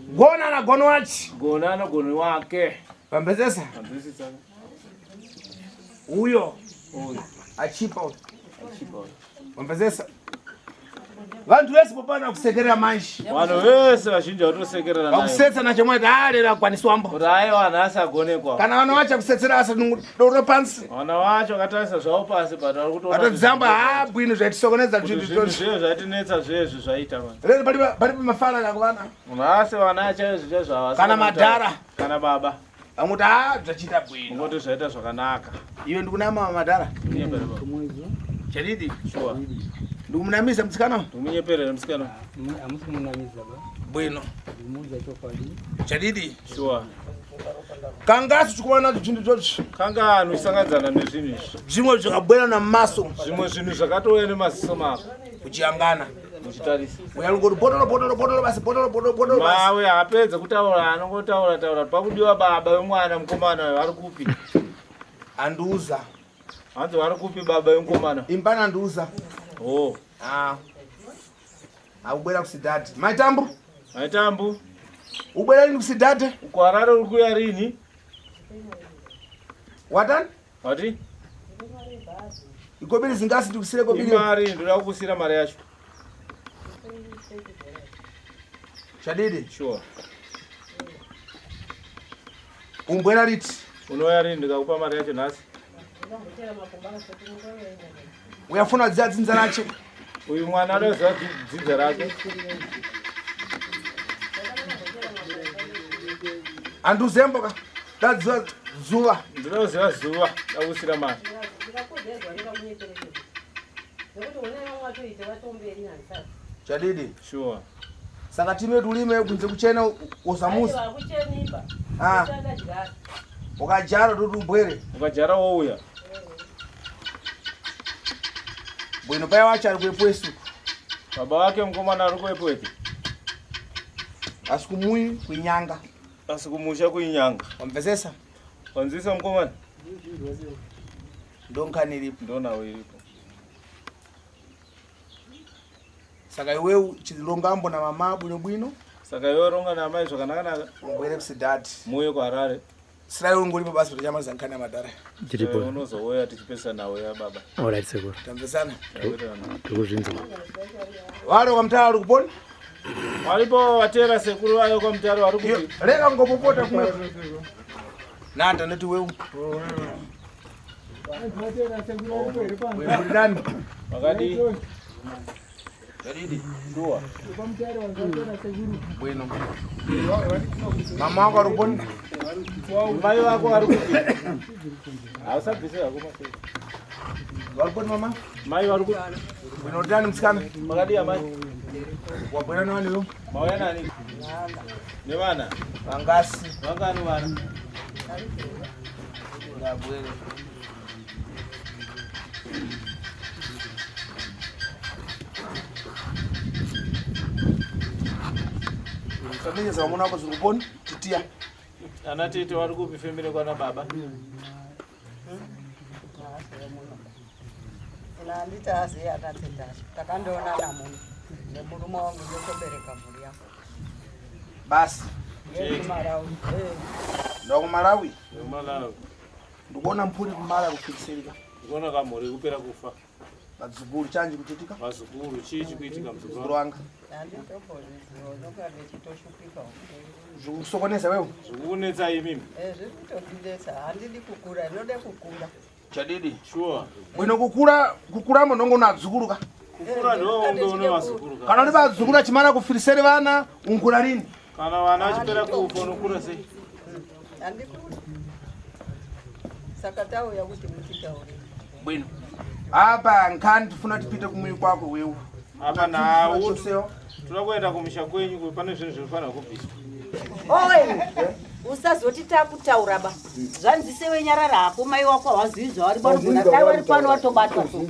[SPEAKER 2] Gona na gono wachi.
[SPEAKER 3] Gona na gono wake.
[SPEAKER 2] Wamvezesa?
[SPEAKER 3] Wamvezesa.
[SPEAKER 2] Uyo. Achipa. Wamvezesa? Vantu vese popana kusekerera manji.
[SPEAKER 3] Vanhu vese vazhinji vatosekerera naye.
[SPEAKER 2] Vakusetsa nachomwe daalera kwaniswambo.
[SPEAKER 3] Kuti aiwa nhasi agonekwa.
[SPEAKER 2] Kana vana vacho kusetsera asa doro pansi.
[SPEAKER 3] Vana vacho vakatarisa zvavo pasi but vari kutoona.
[SPEAKER 2] Vatozamba bwino zvatisokonedza
[SPEAKER 3] zvinhu zvese zvatinetsa zvezvi zvaita manje.
[SPEAKER 2] Lero pali mafala nakuvana.
[SPEAKER 3] Nhasi vana chaizvo zvavo.
[SPEAKER 2] Kana madhara.
[SPEAKER 3] Kana baba.
[SPEAKER 2] Vamuti zvachita bwino.
[SPEAKER 3] Ngoti zvaita zvakanaka.
[SPEAKER 2] Iwe ndikunama madhara. Charidi.
[SPEAKER 3] Sure.
[SPEAKER 2] Ndimunamiza mtsikana?
[SPEAKER 3] Ndimunyeperera mtsikana.
[SPEAKER 5] Amusi munamiza ba.
[SPEAKER 2] Bwino.
[SPEAKER 5] Ndimuza chofali.
[SPEAKER 2] Charidi.
[SPEAKER 3] Sure.
[SPEAKER 2] Kangasu chikuwana zvinhu zvozvo.
[SPEAKER 3] Kanga anosangadzana nezvinhu izvi.
[SPEAKER 2] Zvimwe zvakabwera namaso.
[SPEAKER 3] Zvimwe zvinhu zvakatouya nemaziso mako.
[SPEAKER 2] Kuchiangana.
[SPEAKER 3] Muchitarisa.
[SPEAKER 2] Uyalungoti botolo basi.
[SPEAKER 3] Mawe apedza kutaura anongotaura pakudiwa baba wemwana mukomana vari kupi?
[SPEAKER 2] Anduza.
[SPEAKER 3] Hanzi vari kupi baba wemukomana?
[SPEAKER 2] Imbana anduza.
[SPEAKER 3] Oh.
[SPEAKER 2] Akubwera kusidhadhi. Maitambu. Ubwera rini kusidhadhi?
[SPEAKER 3] Uko Harare uri kuya rini?
[SPEAKER 2] Watani?
[SPEAKER 3] Wati?
[SPEAKER 2] Ikobiri zingasi ndikusire kobiri.
[SPEAKER 3] Imari ndoda kukusira mari yacho.
[SPEAKER 2] Chadidi?
[SPEAKER 3] Sure.
[SPEAKER 2] Umbwera riti?
[SPEAKER 3] Unoya rini ndikakupa mari yacho nhasi?
[SPEAKER 2] Uyafuna dzinza racho?
[SPEAKER 3] Uyu mwana anoziva dzinza rake.
[SPEAKER 2] Anduzemboka. Dadziva zuva.
[SPEAKER 3] Ndinoziva zuva dakusira mari.
[SPEAKER 2] Chadidi?
[SPEAKER 3] Sure.
[SPEAKER 2] Saka time tulime kunze kuchena usamusa. Ukajara kuti ubwere.
[SPEAKER 3] Ukajara wouya.
[SPEAKER 2] Bwino paya wacho ari kuepwesu.
[SPEAKER 3] Baba wake mukomana ari kuepweti.
[SPEAKER 2] Asikumui kuinyanga.
[SPEAKER 3] Asikumusha kuinyanga.
[SPEAKER 2] Wamvezesa?
[SPEAKER 3] Wanzisa mukomana?
[SPEAKER 2] Ndonkani iripo.
[SPEAKER 3] Ndonawo iripo.
[SPEAKER 2] Saka iwe chilongambo na mama bwino.
[SPEAKER 3] Saka iwe ronga na mai zvakanaka.
[SPEAKER 2] Ubwere kusidhadhi.
[SPEAKER 3] Muye ku Harare.
[SPEAKER 2] Sly ungoripo basi kuti chama zankana ya madhara.
[SPEAKER 3] Chiripo. Unozouya tichipesa nawo ya baba.
[SPEAKER 10] Alright Sekuru.
[SPEAKER 2] Tamvezana.
[SPEAKER 10] Tukuzvinza.
[SPEAKER 2] Wale kwa mtaro uri kuponi?
[SPEAKER 3] Walipo watera Sekuru wayo kwa mtaro vari kupi?
[SPEAKER 2] Reka ngopopota kumwe. Nanda neti wewe. Wewe ndani.
[SPEAKER 3] Wakati
[SPEAKER 2] Charidi.
[SPEAKER 3] Dua.
[SPEAKER 2] Bueno. Mama wako aruponi?
[SPEAKER 3] Mai wako ari kupi? Ausabvise yakoma sei?
[SPEAKER 2] Waruponi mama?
[SPEAKER 3] Mai waruku.
[SPEAKER 2] Unotani msikana?
[SPEAKER 3] Magadia mai.
[SPEAKER 2] Wabwana nani yo?
[SPEAKER 3] Mawaya nani? Ni wana?
[SPEAKER 2] Wangasi.
[SPEAKER 3] Wangani wana?
[SPEAKER 2] Ngabwele. Samenya za mwana wako zikuponi titia.
[SPEAKER 3] Anatete waruku pifembele kwa na baba.
[SPEAKER 11] Nandita asi atateta. Takandoona na munhu. Nemurume wangu ndotobereka mhuri yako.
[SPEAKER 2] Basi.
[SPEAKER 11] Malawi.
[SPEAKER 2] Ndo Malawi.
[SPEAKER 3] Malawi.
[SPEAKER 2] Ndikuona mpuri kumala kufikisirika.
[SPEAKER 3] Ndikuona kamuri kupera kufa.
[SPEAKER 2] Bazukuru chanji kuchitika?
[SPEAKER 3] Bazukuru chichi kuitika mzukuru
[SPEAKER 2] wanga. Zvukusokoneza wewe?
[SPEAKER 3] Zvukunetsa mimi.
[SPEAKER 11] Zvirikutondinetsa, handidi kukura, ndode kukura.
[SPEAKER 2] Chadidi?
[SPEAKER 3] Sure.
[SPEAKER 2] Bwino kukura monongo nadzukuluka.
[SPEAKER 3] Kukura ndo ndoona vazukuru.
[SPEAKER 2] Kana ndi vazukuru chimana kufirisere vana ungura lini?
[SPEAKER 3] Kana vana chipera kufa nokura sei?
[SPEAKER 11] Handikuri. Saka tauya kuti mutitaure.
[SPEAKER 2] Bwino. Apa nkhani tifuna tipite kumwe kwako wewe.
[SPEAKER 3] Apa nawo tinokuenda kumusha kwenyu pane zvinhu zvinofana kubviswa.
[SPEAKER 11] Oye, usazoti takutaura ba. Zvanzise wenyarara hako mai wako wazizwa wari bwana kai wari pano watobatwa so.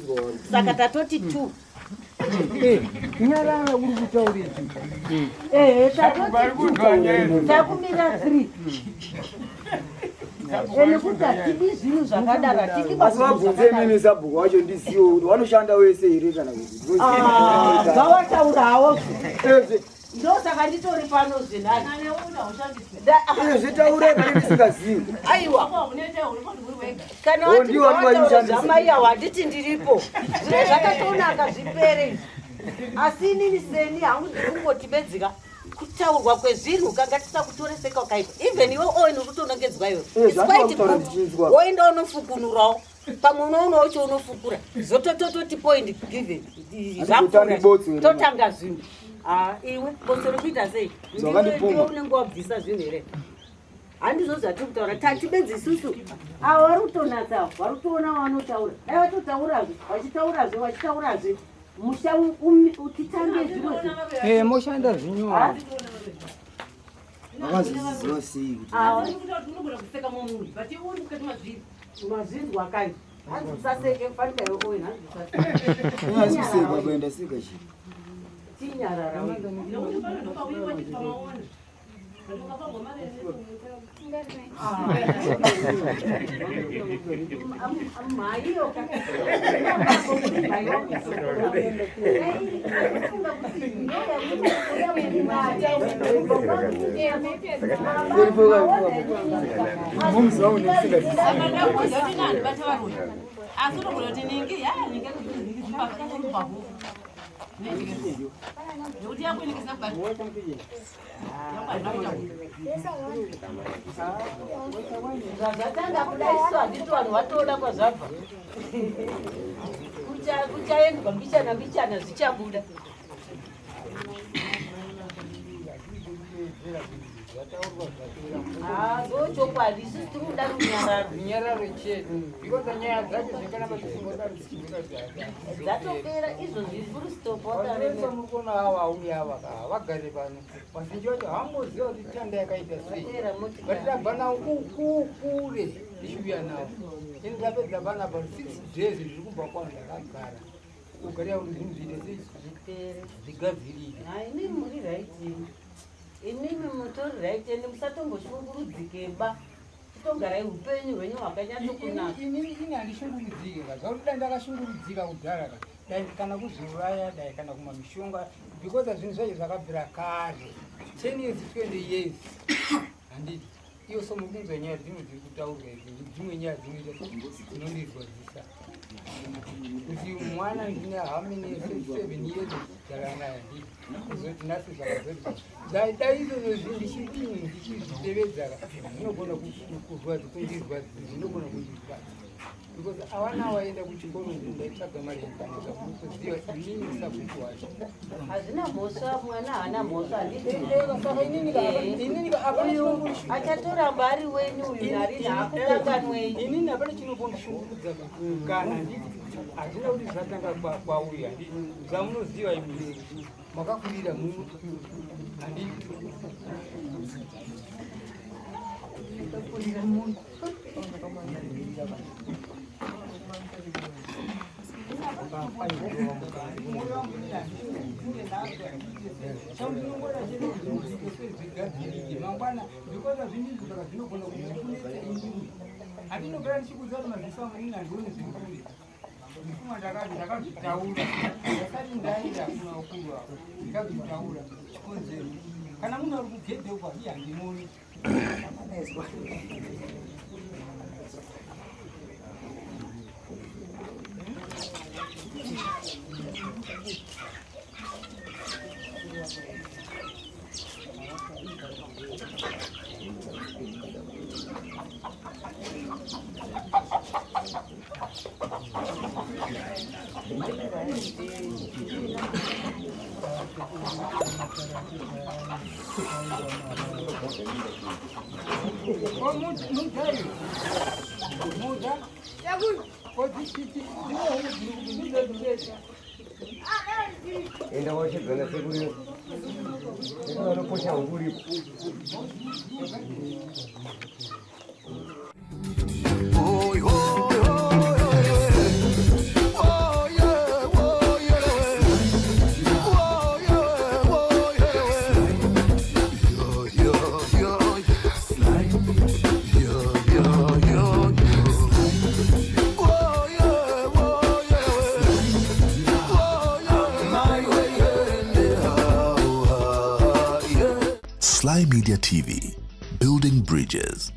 [SPEAKER 11] Saka tatoti 2.
[SPEAKER 1] Nyarara uri kutaurira.
[SPEAKER 11] Tatoti takumira 3. Ene kuti zvinhu zvakadara tiki basi
[SPEAKER 1] vabvunze mimi sabhuku wacho ndiziwo kuti wanoshanda wese here kana kuti
[SPEAKER 11] zvawataura hawo ndosaka nditori pano zvinani
[SPEAKER 1] zvitaure kana ndisingazivi
[SPEAKER 11] aiwa kana watimai yawo handiti ndiripo zviro zvakatonaka zvipere asi inini seni hangu ndiri kungotibedzika kutaurwa kwezvinhu kanga tisakutoreseka ukaita even iwe oini kutonongedzwa iwe woenda unofukunurawo pamwe unoona ucho unofukura zotototi point given totanga zvinhu iwe bosoro kuita sei ndiwe unenge wabvisa zvinhu here handizo zvatiri kutaura tatibedzi isusu ava vari kutonatsa vari kutoona wanotaura dai vatotaurazve vachitaurazve musha utitange zviro
[SPEAKER 1] moshanda zvinyora vakaziziva sei
[SPEAKER 11] kupfeka mumuri but uri mukati mazvinzwa kai hanzi usaseke fanika iwe owen hanzi
[SPEAKER 1] usaseka kuenda sika chi
[SPEAKER 11] tinyarara zvazvatanga kudaiswa handiti vanhu vatoda kwazvabva kuchaendwa mbichana zvichabuda ndochokwadi isusu tiri kuda
[SPEAKER 5] runyararo chedu because nyaya dzacho dzekanaka
[SPEAKER 11] dzatopera izvo zvifuri
[SPEAKER 5] stopavese mukona ava auri ava vagare pano mazhinji vacho hamuziva kuti chanda yakaita sei vatidabva navo kukure tichiuya navo ini tapedza panapa 6 days zviri kubva kwano ndakagara kugarira kuti zvinhu zviite sei
[SPEAKER 11] zvipere
[SPEAKER 5] zvigadzirire
[SPEAKER 11] inini muri raitini inimi mutori raiteni musatomboshungurudzikeba togarai upenyu hwenyu hwakanyatsokunaka
[SPEAKER 5] ini handishungurudzika zvakuti dai ndakashungurudzika kudhara dai kana kuzviuraya dai kana kumwa mishonga because zvinhu zvacho zvakabvira kare 10 years 20 years handiti iyo somukunzwa nyaya dzimwe dziri kutaurwa dzimwe nyaya dzinondirwadzisa kuti mwana ndine hamene 7 years dzakanaya handiti kuzoti nhasi zvakazoti dai izvozvo ndichizvitevedza zvinogona kundirwadza zvinogona kundirwadza because awana waenda kuchikoro ndaitsvaga mari yakanaka kuziva inini sabhuku wacho
[SPEAKER 11] hazvina mhosva mwana haana mhosva achatoramba ari wenyu uyu narini hakukanganwei
[SPEAKER 5] inini hapana chinombondishungurudza kana nditi hazvina kuti zvatanga kwauya zvamunoziva imi makakurira handiti handinogara ndichikuziva kuti maziso angu nini handioni zvekuri ndifuma ndakazvitaura ndasati ndaenda kuna ukuru avo ndikazvitaura chikonzero kana munhu ari kugedhekwa iye handinoni
[SPEAKER 6] enda wachedzana sekuru vanoposha uripo
[SPEAKER 13] Sly Media TV, building bridges.